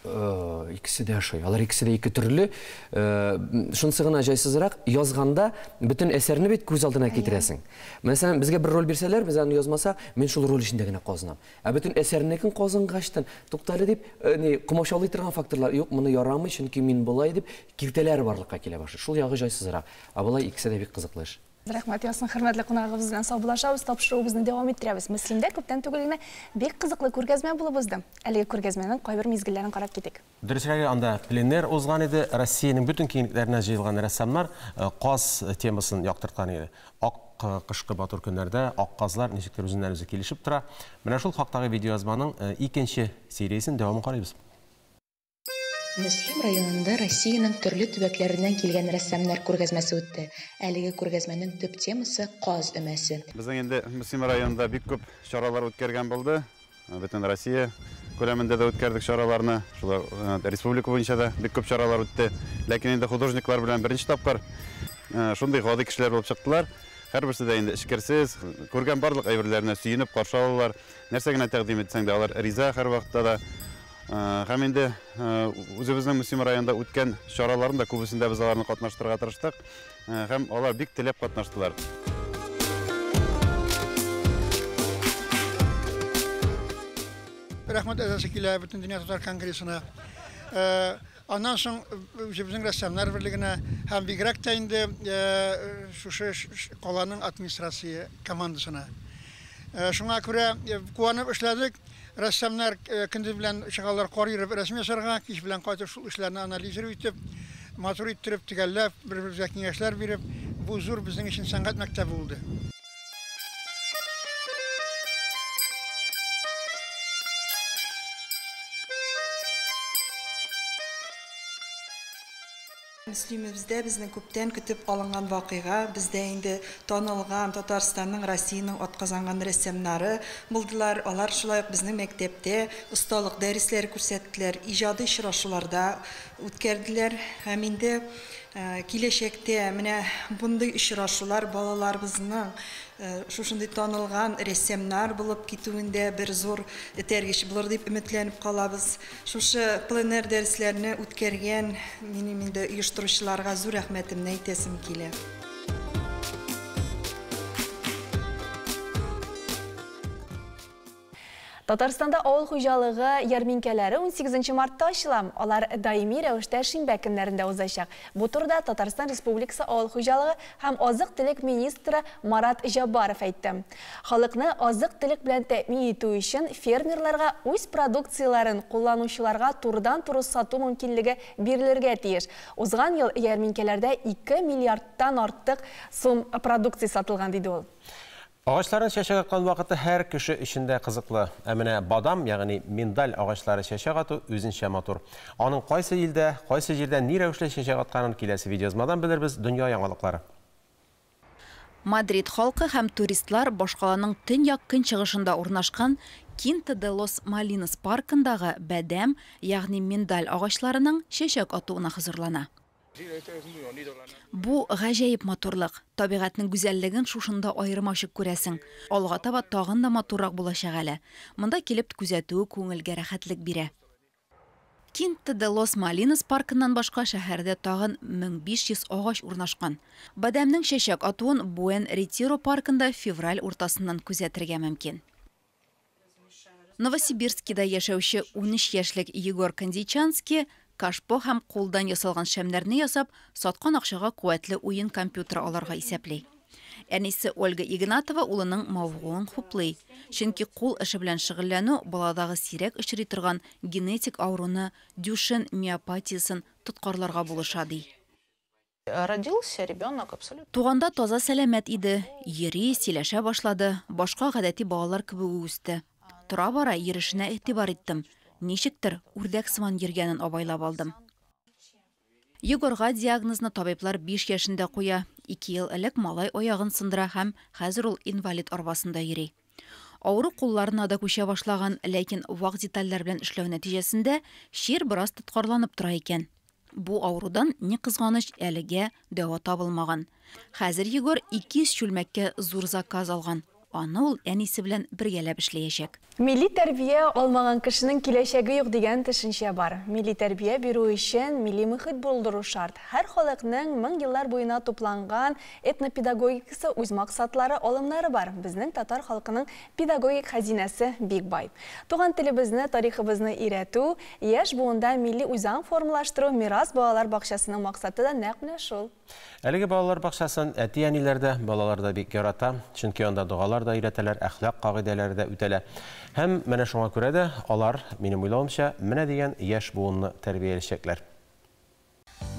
Икесе дә ошый. Алар икесе дә ике төрле. Шунысы гына җайсызрак, язганда бөтен әсәрне бит күз алдына китерәсең. Мәсәлән, безгә бер роль бирсәләр, без аны язмаса, мен шул роль эчендә генә казынам. Бөтен әсәрнекен казынгачтан, туктале дип, кумашалый торган факторлар, юк, моны ярамый, чөнки мин булай дип, киртәләр барлыкка килә башлый. Шул ягы җайсызрак. Булай икесе дә бик кызыклы эш. Рәхмәт, Ясын, хөрмәтле кунагыбыз белән саубуллашабыз, тапшыруыбызны дәвам иттерәбез. Мөслимдә күптән түгел генә бик кызыклы күргәзмә булып узды. Әлеге күргәзмәнең кайбер мизгелләрен карап китик. Дөресрәге, анда пленер узган иде, Россиянең бөтен киңлекләренә җыелган рәссамнар каз темасын яктырткан иде. Ак кышкы батыр көннәрдә ак казлар ничектер үзеннән-үзе килешеп тора. Менә шул хактагы видеоязманың икенче сериясен дәвамын карыйбыз. Мөслим районында Россиянең төрле төбәкләреннән килгән рәссамнар күргәзмәсе үтте. Әлеге күргәзмәнең төп темасы каз өмәсе. Безнең инде Мөслим районында бик күп чаралар үткәргән булды. Бөтен Россия күләмендә дә үткәрдек чараларны. Шулай республика буенча да бик күп чаралар үтте. Ләкин инде художниклар белән беренче тапкыр шундый гади кешеләр булып чыктылар. Һәрберсе дә инде эшкерсез, күргән барлык әйберләрне сөенеп каршы алалар. Нәрсә генә тәкъдим итсәң дә алар риза һәр вакытта да. Һәм инде үзебезнең Мөслим районында үткән чараларның да күбесендә без аларны катнаштырырга тырыштык. Һәм алар бик теләп катнаштылар. Рәхмәт әзасы килә бөтен дөнья татар конгрессына. Аннан соң үзебезнең рәссамнар берлегенә һәм бигрәк тә инде шушы каланың администрация командасына. Шуңа күрә куанып эшләдек. Рәссамнар көндез белән чыгалар кар йөреп рәсем ясарга, кич белән кайтып шул эшләрне анализ итеп, матур иттереп, төгәлләп, бер-берегезгә киңәшләр биреп, бу зур безнең өчен сәнгать мәктәбе булды. Мөслимебездә безнең күптән көтеп алынган вакыйга, бездә инде танылган Татарстанның, Россиянең атказанган рәссамнары булдылар. Алар шулай ук безнең мәктәптә осталык дәресләре күрсәттеләр, иҗади очрашуларда үткәрделәр. Һәм инде киләчәктә менә бундый очрашулар балаларыбызның шушындый танылган рәссамнар булып китүендә бер зур этәргеч булыр дип өметләнеп калабыз. Шушы пленер дәресләрне үткәргән минем инде оештыручыларга зур рәхмәтемне әйтәсем килә. Татарстанда авыл хуҗалыгы ярминкәләре 18 мартта ачыла. Алар даими рәвештә шимбә көннәрендә узачак. Бу турыда Татарстан Республикасы авыл хуҗалыгы һәм азык-төлек министры Марат Җабаров әйтте. Халыкны азык-төлек белән тәэмин итү өчен фермерларга үз продукцияларын кулланучыларга турыдан-туры сату мөмкинлеге бирелергә тиеш. Узган ел ярминкәләрдә 2 миллиардтан артык сум продукция сатылган диде ул. Ağaçların çeşek atқан vaqıtı hər kişi işində qızıqlı. Əminə badam, yəni mindal ağaçları çeşek atı özünçə motor. Onun qaysı ildə, qaysı yerdə ni rəvişlə çeşek atqanın kiləsi videozmadan bilir biz dünya yanğalıqları. Madrid халқы һәм туристлар башкаланың төньяк көнчыгышында урнашкан Quinta de los Molinos паркындагы бәдәм, ягъни миндаль агачларының чәчәк атуына хәзерләнә. Бу гаҗәеп матурлык. Табигатьнең гүзәллеген шушында аермачык күрәсең. Алга таба тагын да матуррак булачак әле. Монда килеп күзәтү күңелгә рәхәтлек бирә. Quinta de los Molinos паркыннан башка шәһәрдә тагын 1500 агач урнашкан. Бәдәмнең чәчәк атуын Buen Retiro паркында февраль уртасыннан күзәтергә мөмкин. Новосибирскида яшәүче 13 яшьлек Егор Кондичанский кашпо һәм кулдан ясалган шәмнәрне ясап, саткан акчага куәтле уен компьютер аларга исәплей. Әнисе Ольга Игнатова улының мавыгуын хуплый. Чөнки кул эше белән шөгыльләнү баладагы сирәк очрый торган генетик ауруны Дюшен миопатиясын тоткарларга булыша ди. Родился ребенок абсолютно. Туганда таза сәламәт иде, йөри, сөйләшә башлады, башка гадәти балалар кебек үсте. Тора бара йөрешенә игътибар иттем. Ничектер үрдәк сыман йөргәнен абайлап алдым. Егорга диагнозны табиблар 5 яшендә куя. 2 ел элек малай аягын сындыра һәм хәзер ул инвалид арбасында йөри. Авыру кулларына да күчә башлаган, ләкин вак детальләр белән эшләү нәтиҗәсендә шир бераз тоткарланып тора икән. Бу авырудан ни кызганыч әлегә дәва табылмаган. Хәзер Егор 200 чүлмәккә зур заказ алган. Аны ул әнисе белән бергәләп эшләячәк. Milli тәрбия алмаган кешенең киләчәге юк дигән төшенчә бар. Milli тәрбия бирү өчен милли мөхит булдыру шарт. Һәр халыкның 1000 еллар буена тупланган этнопедагогикасы үз максатлары, алымнары бар. Безнең татар халкының педагогик хәзинәсе бик бай. Туган телебезне, тарихыбызны өйрәтү, яшь буында милли үзаң формалаштыру мирас балалар бакчасының максаты да нәкъ менә шул. Әлеге балалар бакчасын әти-әниләрдә, балаларда бик ярата, чөнки анда дугалар да өйрәтәләр, әхлак кагыйдәләре дә үтәлә. Һәм менә шуңа күрә дә алар, минем уйлавымча, менә дигән яшь буынны тәрбияләячәкләр.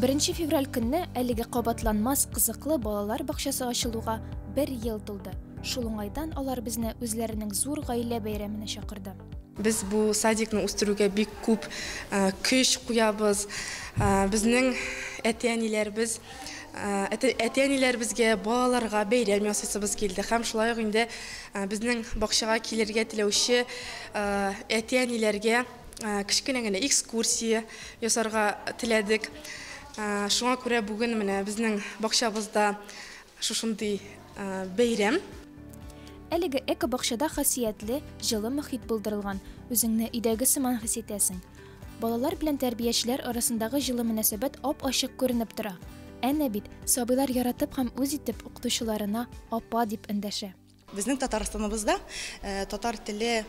1 февраль көнне әлеге кабатланмас кызыклы балалар бакчасы ачылуга 1 ел тулды. Шул уңайдан алар безне үзләренең зур гаилә бәйрәменә чакырды. Biz bu садикны үстерүгә бик күп көч куябыз. Безнең әти-әниләрбез безгә балаларга бәйрәм ясыйсыбыз килде. Һәм шулай ук инде безнең бакчага килергә теләүче әти-әниләргә кичкенә генә экскурсия ясарга теләдек. Шуңа күрә бүген менә безнең бакчабызда шушындый бәйрәм. Әлеге эко-бакчада хасиятле, җылы мөхит булдырылган, үзеңне өйдәге сыман хис итәсең. Балалар белән тәрбиячеләр арасындагы җылы мөнәсәбәт ап-ачык күренеп тора. Әнә бит, сабыйлар яратып һәм үз итеп укытучыларына апа дип эндәшә. Безнең Татарстаныбызда татар теле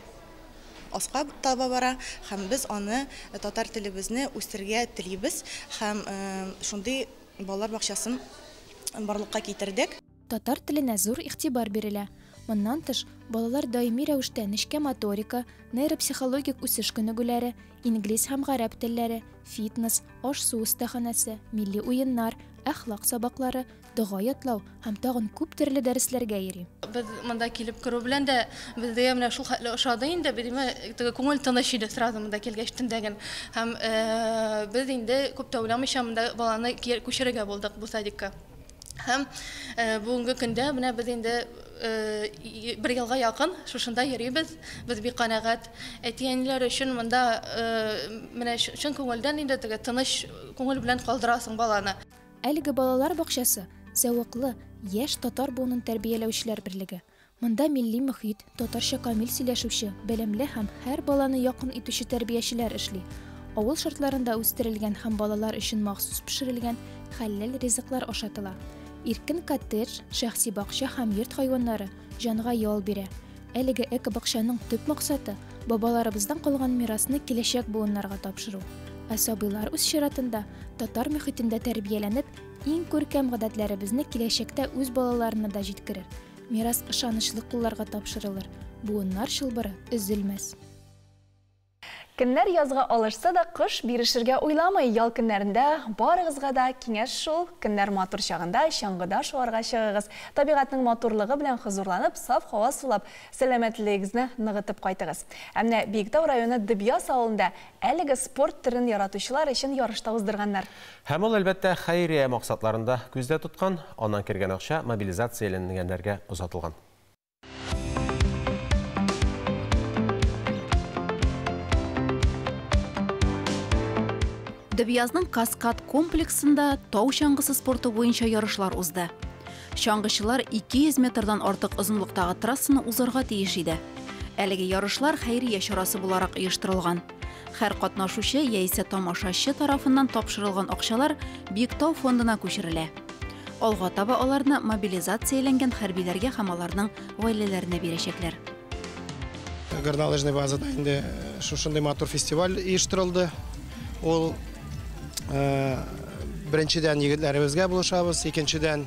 аска таба бара, һәм без аны татар телебезне үстергә телибез, һәм шундый балалар бакчасын барлыкка китердек. Татар теленә зур игътибар бирелә. Моннан тыш, балалар даими рәвештә нечкә моторика, нейропсихологик үсеш күнегүләре, инглиз һәм гарәп телләре, фитнес, аш-су остаханасы, милли уеннар, әхлак сабаклары, дога ятлау һәм тагын күп төрле дәресләргә йөри. Без монда килеп керү белән дә бездә менә шул хәтле ошады инде, бидеме күңел тыныч иде сразу монда килгәч төндәген. Һәм без инде күп тә уйламыйча монда баланы күчерергә булдык бу садикка. Һәм бүгенге көндә менә без инде 1 елга якын шушында йөрибез. Без бик канәгать. Әти-әниләр өчен монда менә шун күңелдән инде тыныч күңел белән калдырасың баланы. Әлеге балалар бакчасы зәвыклы, яшь татар буынын тәрбияләүчеләр берлеге. Монда милли мөхит, татарча камил сөйләшүче, белемле һәм һәр баланы якын итүче тәрбиячеләр эшли. Авыл шартларында үстерелгән һәм балалар өчен махсус пешерелгән хәлләл ризыклар ашатыла. Иркен коттедж, шәхси бакча һәм йорт хайваннары җанга ял бирә. Әлеге эко-бакчаның төп максаты бабаларыбыздан калган мирасны киләчәк буыннарга тапшыру. Сабыйлар үз чиратында татар мөхитендә тәрбияләнеп, иң күркәм гадәтләребезне киләчәктә үз балаларына да җиткерер. Мирас ышанычлы кулларга тапшырылыр. Буыннар чылбыры өзелмәс. Көннәр язга алышса да кыш бирешергә уйламый. Ял көннәрендә барыгызга да киңәш шул. Көннәр матур чагында чаңгыда шуарга чыгыгыз. Табигатьнең матурлыгы белән хозурланып, саф һава сулап, сәламәтлегегезне ныгытып кайтыгыз. Әмма Биектау районы Дыбьяс авылында әлеге спорт төрен яратучылар өчен ярышта уздырганнар. Һәм ул әлбәттә хәйрия максатларында күздә тоткан, аннан кергән акча мобилизацияләнгәннәргә узатылган. Дыбьязның Каскад комплексында тау чаңгысы спорты буенча ярышлар узды. Чаңгычылар 200 метрдан артык озынлыктагы трассаны узарга тиеш иде. Әлеге ярышлар хәйрия чарасы буларак оештырылган. Һәр катнашучы яисә тамашачы тарафыннан тапшырылган акчалар Биектау фондына күчерелә. Алга таба аларны мобилизацияләнгән хәрбиләргә һәм аларның гаиләләренә бирәчәкләр. Горнолыжный базада инде шушындай матур фестиваль оештырылды. Ул беренчедән егетләребезгә булышабыз, икенчедән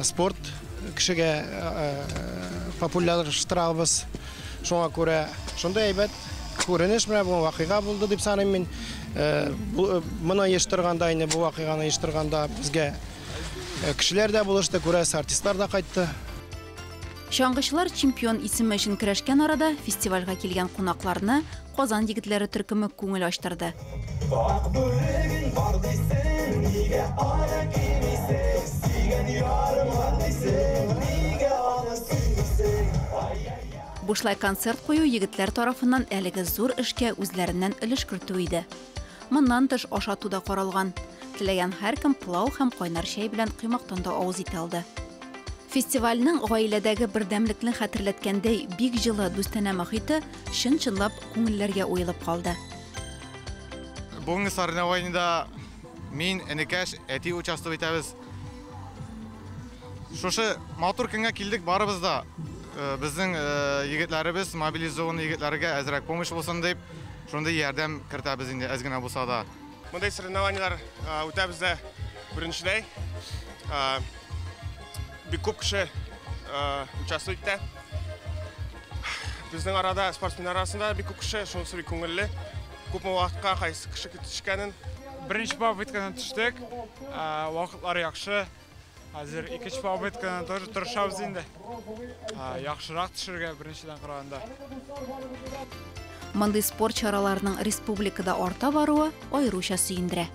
спорт кешегә популярлаштырабыз. Шуңа күрә шундай әйбәт күренеш менә бу вакыйга булды дип саныйм мин. Моны оештырганда, инде бу вакыйганы оештырганда безгә кешеләр дә булышты, күрәсе артистлар да кайтты. Шаңгычылар чемпион исеме өчен көрәшкән арада фестивальгә килгән кунакларны Казан егетләре төркеме күңел ачтырды. Бушлай концерт кую егетләр тарафыннан әлеге зур эшкә үзләреннән өлеш кертү иде. Моннан тыш ашату да каралган. Теләгән һәркем пылау һәм кайнар чәй белән кыймактан да авыз итә алды. Фестивальнең гаиләдәге бердәмлекне хәтерләткәндәй бик җылы дустанә мохите чын-чынлап күңелләргә уелып калды. Бүгенге соревнованиедә мин, энекәш, әти участвовать итәбез. Шушы матур көнгә килдек барыбыз да. Безнең егетләребез мобилизованный егетләргә әзрәк помощь булсын дип, шундый ярдәм кертәбез инде әз генә булса да. Мондай соревнованиелар үтәбез дә беренчедәй. Бик күп кеше участвует итә. Безнең арада спортсменнар арасында бик күп кеше, шунысы бик күңелле. Күпме вакытка кайсы кеше төшкәнен. Беренче попыткадан төштек. Вакытлар яхшы. Хәзер икенче попыткадан тоже тырышабыз инде. Яхшырак төшергә беренчедән караганда. Мондый спорт чараларының республикада арта баруы аеруча сөендерә.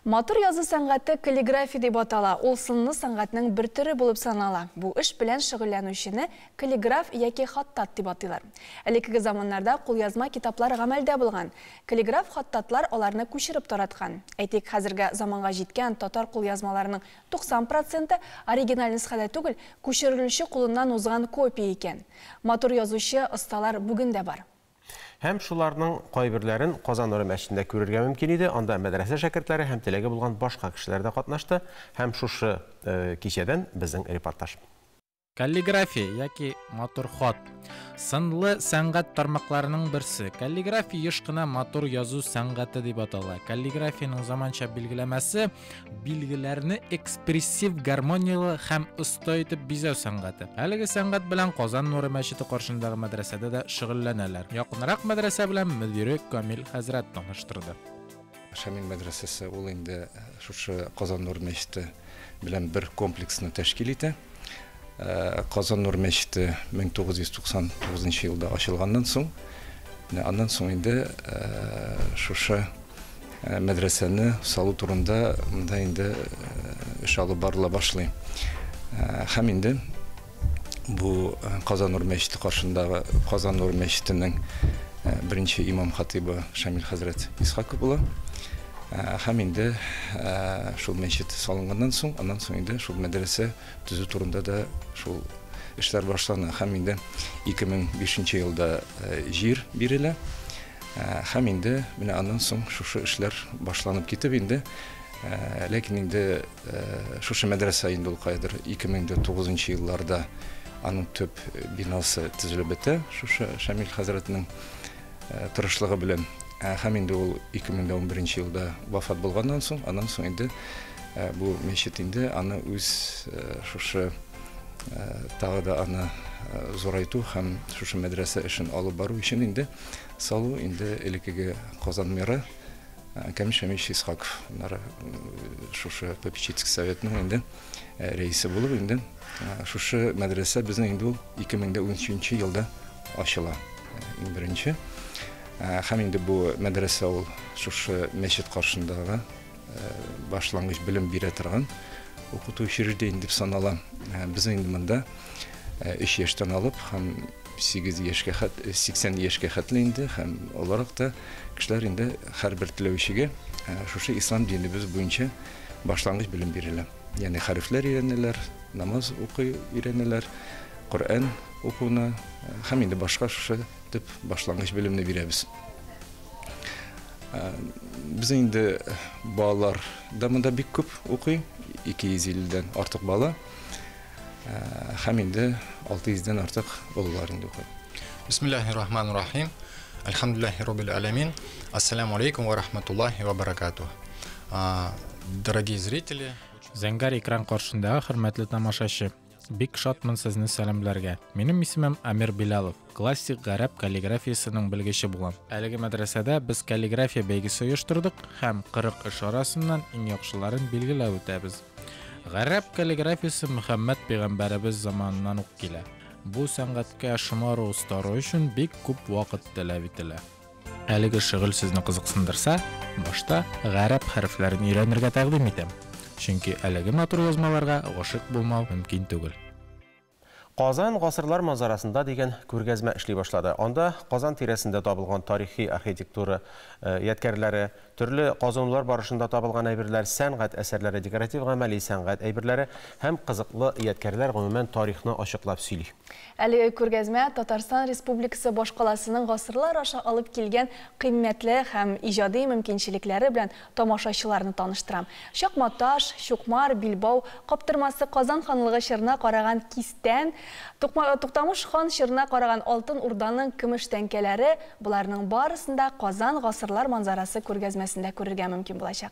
Матур язу сәнгате каллиграфия дип атала. Ул сынлы сәнгатьнең бер төре булып санала. Бу эш белән шөгыльләнүчене каллиграф яки хаттат дип атыйлар. Элекке заманнарда кулъязма китаплар гамәлдә булган. Каллиграф хаттатлар аларны күчереп тараткан. Әйтик, хәзерге заманга җиткән татар кулъязмаларының 90% оригиналь нөсхәдә түгел, күчерелүче кулыннан узган копия икән. Матур язучы осталар бүген дә бар. Һәм шуларның кайберләрен Казан Нуры мәчетендә күрергә мөмкин иде. Анда мәдрәсә шәкертләре һәм теләге булган башка кешеләр дә катнашты. Һәм шушы кичәдән безнең репортаж. Каллиграфия яки матур хат. Сынлы сәнгать тармакларының берсе. Каллиграфия еш кына матур язу сәнгате дип атала. Каллиграфияның заманча билгеләмәсе билгеләрне экспрессив, гармониялы һәм оста итеп бизәү сәнгате. Әлеге сәнгать белән Казан Нуры мәчете каршындагы мәдрәсәдә дә шөгыльләнәләр. Якынрак мәдрәсә белән мөдире Камил хәзрәт таныштырды. Шамил мәдрәсәсе ул инде шушы Казан Нуры мәчете белән бер комплексны тәшкил итә. Казан Нур мәчете 1999 елда ачылганнан соң, аннан соң инде шушы мәдрәсәне салу турында монда инде эш алып барыла башлый. Һәм инде бу Казан Нур мәчете каршындагы Казан Нур мәчетенең беренче имам хатибы Шамил хәзрәт Исхаков була. Һәм инде шул мәчет салынганнан соң, аннан соң инде шул мәдрәсә төзү турында да шул эшләр башлана. Һәм инде 2005 елда җир бирелә. Һәм инде менә аннан соң шушы эшләр башланып китеп инде, ләкин инде шушы мәдрәсә инде ул кайдыр 2009 елларда аның төп бинасы төзелеп бетә. Шушы Шамил хәзрәтнең тырышлыгы белән Һәм инде ул 2011 елда вафат булганнан соң, аннан соң инде бу мәчет инде аны үз шушы тагы да аны зорайту һәм шушы мәдрәсә эшен алып бару өчен инде салу инде элекеге Казан мэры Камил Шамилович Исхаков шушы попечительский советның инде рәисе булып инде шушы мәдрәсә безнең инде 2013 елда ачыла. Иң беренче. Һәм инде бу мәдрәсә ул шушы мәчет каршындагы башлангыч белем бирә торган укыту учреждение дип санала. Без инде монда 3 яшьтән алып һәм 80 яшькә хәтле инде һәм аларга да кешеләр инде һәрбер теләүчегә шушы ислам динебез буенча башлангыч белем бирелә. Ягъни хәрефләр өйрәнәләр, намаз укый өйрәнәләр, Коръән укуны һәм инде башка шушы дип башлангыч белемне бирәбез. Biz инде балалар да монда бик күп укый, 250-дән артык бала. Һәм инде 600-дән артык балалар инде укый. Бисмиллахир-рахманир-рахим. Альхамдулиллахи роббил аламин. Ассаламу алейкум ва рахматуллахи ва баракатух. Дорогие зрители, Зәңгәр экран каршындагы хөрмәтле тамашачы, бик шатмын сезне сәламләргә. Минем исемем Амир Билалов. Классик гарәп каллиграфиясының белгече булам. Әлеге мәдрәсәдә без каллиграфия бәйгесе оештырдык һәм 40 эш арасыннан иң яхшыларын билгеләп үтәбез. Гарәп каллиграфиясе Мөхәммәд пәйгамбәребез заманыннан ук килә. Бу сәнгатькә шомару устары өчен бик күп вакыт таләп ителә. Әлеге шөгыль сезне кызыксындырса, башта гарәп хәрефләрен өйрәнергә тәкъдим итәм. Чөнки әлеге матур язмаларга гашык булмау мөмкин түгел. Казан гасырлар манзарасында дигән күргәзмә эшли башлады. Анда Казан тирәсендә табылган тарихи архитектура ядкәрләре, төрле казынулар барышында табылган әйберләр, сәнгать әсәрләре, декоратив гамәли сәнгать әйберләре һәм кызыклы ядкәрләр гомумән тарихны ачыклап сөйли. Әлеге күргәзмә Татарстан Республикасы башкаласының гасырлар аша алып килгән кыйммәтле һәм иҗади мөмкинчелекләре белән тамашачыларны таныштыра. Шакматаш, Шукмар, Билбау, Каптырмасы Казан ханлыгы чорына караган кистән, Туктамыш хан чорына караган алтын урданың көмеш тәңкәләре, буларның барысында Казан гасырлар манзарасы күргәзмәсендә күрергә мөмкин булачак.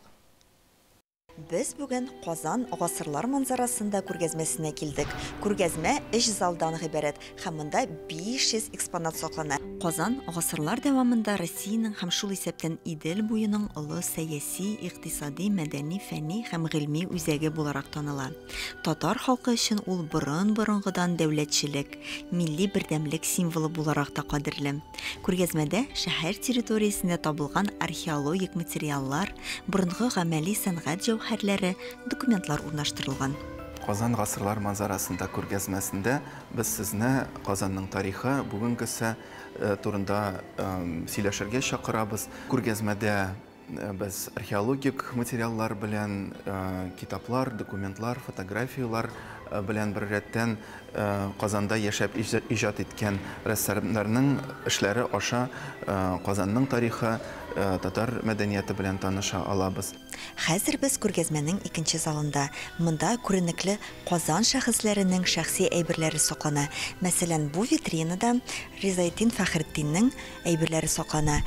Без бүген Казан гасырлар манзарасында күргәзмәсенә килдек. Күргәзмә 3 залдан гыйбарәт һәм монда 500 экспонат саклана. Казан гасырлар дәвамында Россиянең һәм шул исәптән Идел буеның олы сәяси, икътисади, мәдәни, фәнни һәм гыйльми үзәге буларак таныла. Татар халкы өчен ул борын-борынгыдан дәүләтчелек, милли бердәмлек символы буларак та кадерле. Күргәзмәдә шәһәр территориясендә табылган археологик материаллар, борынгы гамәли сәнгать җәүһәрләре, документлар урнаштырылган. Казан гасырлар манзарасында күргәзмәсендә без сезне Казанның тарихы, бүгенгесе турында сөйләшергә чакырабыз. Күргәзмәдә без археологик материаллар белән, китаплар, документлар, фотографиялар белән бер рәттән Казанда яшәп иҗат иткән рәссамнарның эшләре аша Казанның тарихы, татар мәдәнияте белән таныша алабыз. Хәзер без күргәзмәнең 2нче залында. Монда күренекле Казан шәхесләренең шәхси әйберләре саклана. Мәсәлән, бу витринада Ризаетдин Фәхретдиннең әйберләре саклана.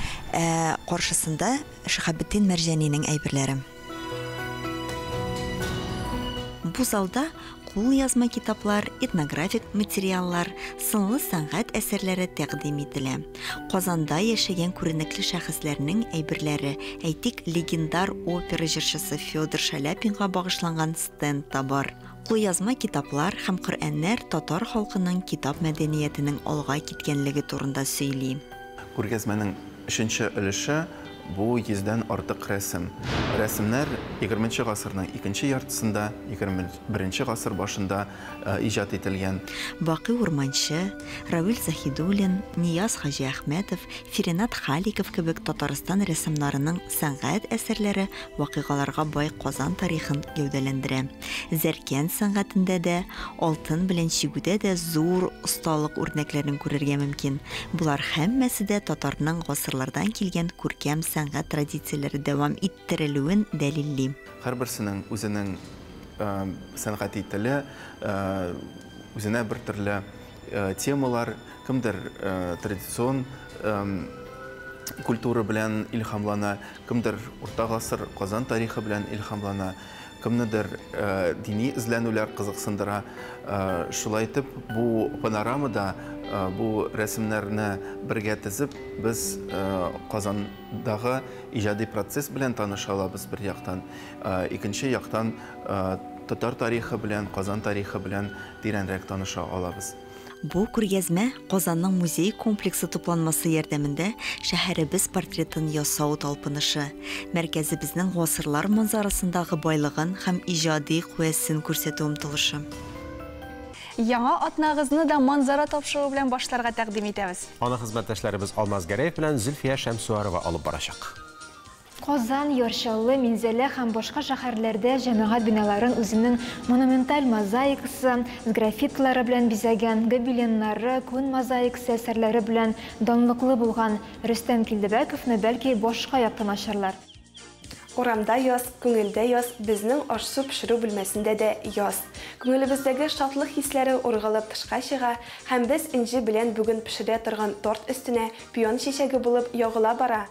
Каршысында Шәһәбетдин Мәрҗәнинең әйберләре. Бу залда кул язма китаплар, этнографик материаллар, сынлы сәнгать әсәрләре тәкъдим ителә. Казанда яшәгән күренекле шәхесләрнең әйберләре, әйтик, легендар опера җырчысы Федор Шаляпинга багышланган стенд та бар. Кул язма китаплар һәм Коръәннәр татар халкының китап мәдәниятенең алга киткәнлеге турында сөйли. Күргәзмәнең 3нче өлеше бу 100дән артык рәсем. Рәсемнәр 20нче гасырның 2нче яртысында, 21нче гасыр башында иҗат ителгән. Бакый Урманчы, Равил Захидуллин, Нияз Хаҗи Әхмәтов, Фиренат Халиков кебек Татарстан рәссамнарының сәнгать әсәрләре вакыйгаларга бай Казан тарихын гәүдәләндерә. Зәркән сәнгатендә дә, алтын белән чигүдә дә зур осталык үрнәкләрен күрергә мөмкин. Булар һәммәсе дә татарның гасырлардан килгән күркәм сәнгать традицияләре дәвам иттерелүен дәлилли. Һәрберсенең үзенең сәнгати теле, үзенә бер төрле темалар, кемдер традицион культура белән илһамлана, кемдер урта гасыр Казан тарихы белән илһамлана, кемнедер дини эзләнүләр кызыксындыра. Шулай итеп, бу панорамада бу рәсемнәрне бергә тезеп, без Казандагы иҗади процесс белән таныша алабыз бер яктан. Икенче яктан татар тарихы белән, Казан тарихы белән тирәнрәк таныша алабыз. Бу күргәзмә Казанның музей комплексы тупланмасы ярдәмендә шәһәребез портретын ясау талпынышы, мәркәзебезнең гасырлар манзарасындагы байлыгын һәм иҗади куәсен күрсәтү омтылышы. Яңа атнагызны да манзара тапшыру белән башларга тәкъдим итәбез. Аны хезмәттәшләребез Алмаз Гәрәев белән Зөлфия Шәмсуарова алып барачак. Казан, Яршаллы, Минзәлә һәм башка шәһәрләрдә җәмәгать биналарын үзенең монументаль мозаикасы, граффитлары белән бизәгән, гобеленнары, күн мозаикасы әсәрләре белән данлыклы булган Рөстәм Килдебәковны бәлки башка яктан ачарлар. Урамда яз, күңелдә яз, безнең аш-су пешерү бүлмәсендә дә яз. Күңелебездәге шатлык хисләре ургылып тышка чыга, һәм без инҗе белән бүген пешерә торган торт өстенә пион чәчәге булып ягыла бара.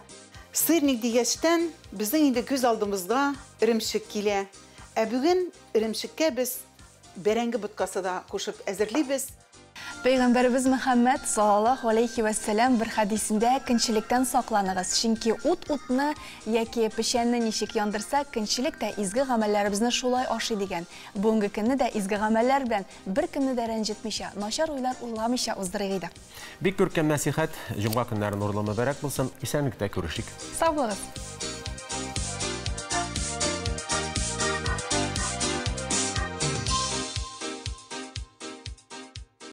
Сырник дигәчтән, безнең инде күз алдымызга иремшек килә. Ә бүген иремшеккә без бәрәңге боткасы да кушып әзерлибез. Пәйгамбәрбез Мөхәммәд саллаллаһу алейхи ва саллям бер хадисендә көнчелектән сакланыгыз, чөнки утны яки пешәнне ничек яндырса, көнчелек тә изге гамәлләребезне шулай ашый дигән. Бүгенге көнне дә изге гамәлләр белән бер кемне дә рәнҗетмичә, начар уйлар уйламыйча уздырыйк иде. Бик күркәм мәсихәт, җомга көннәре нурлы мөбарәк булсын, исәнлектә күрешик. Сау булыгыз.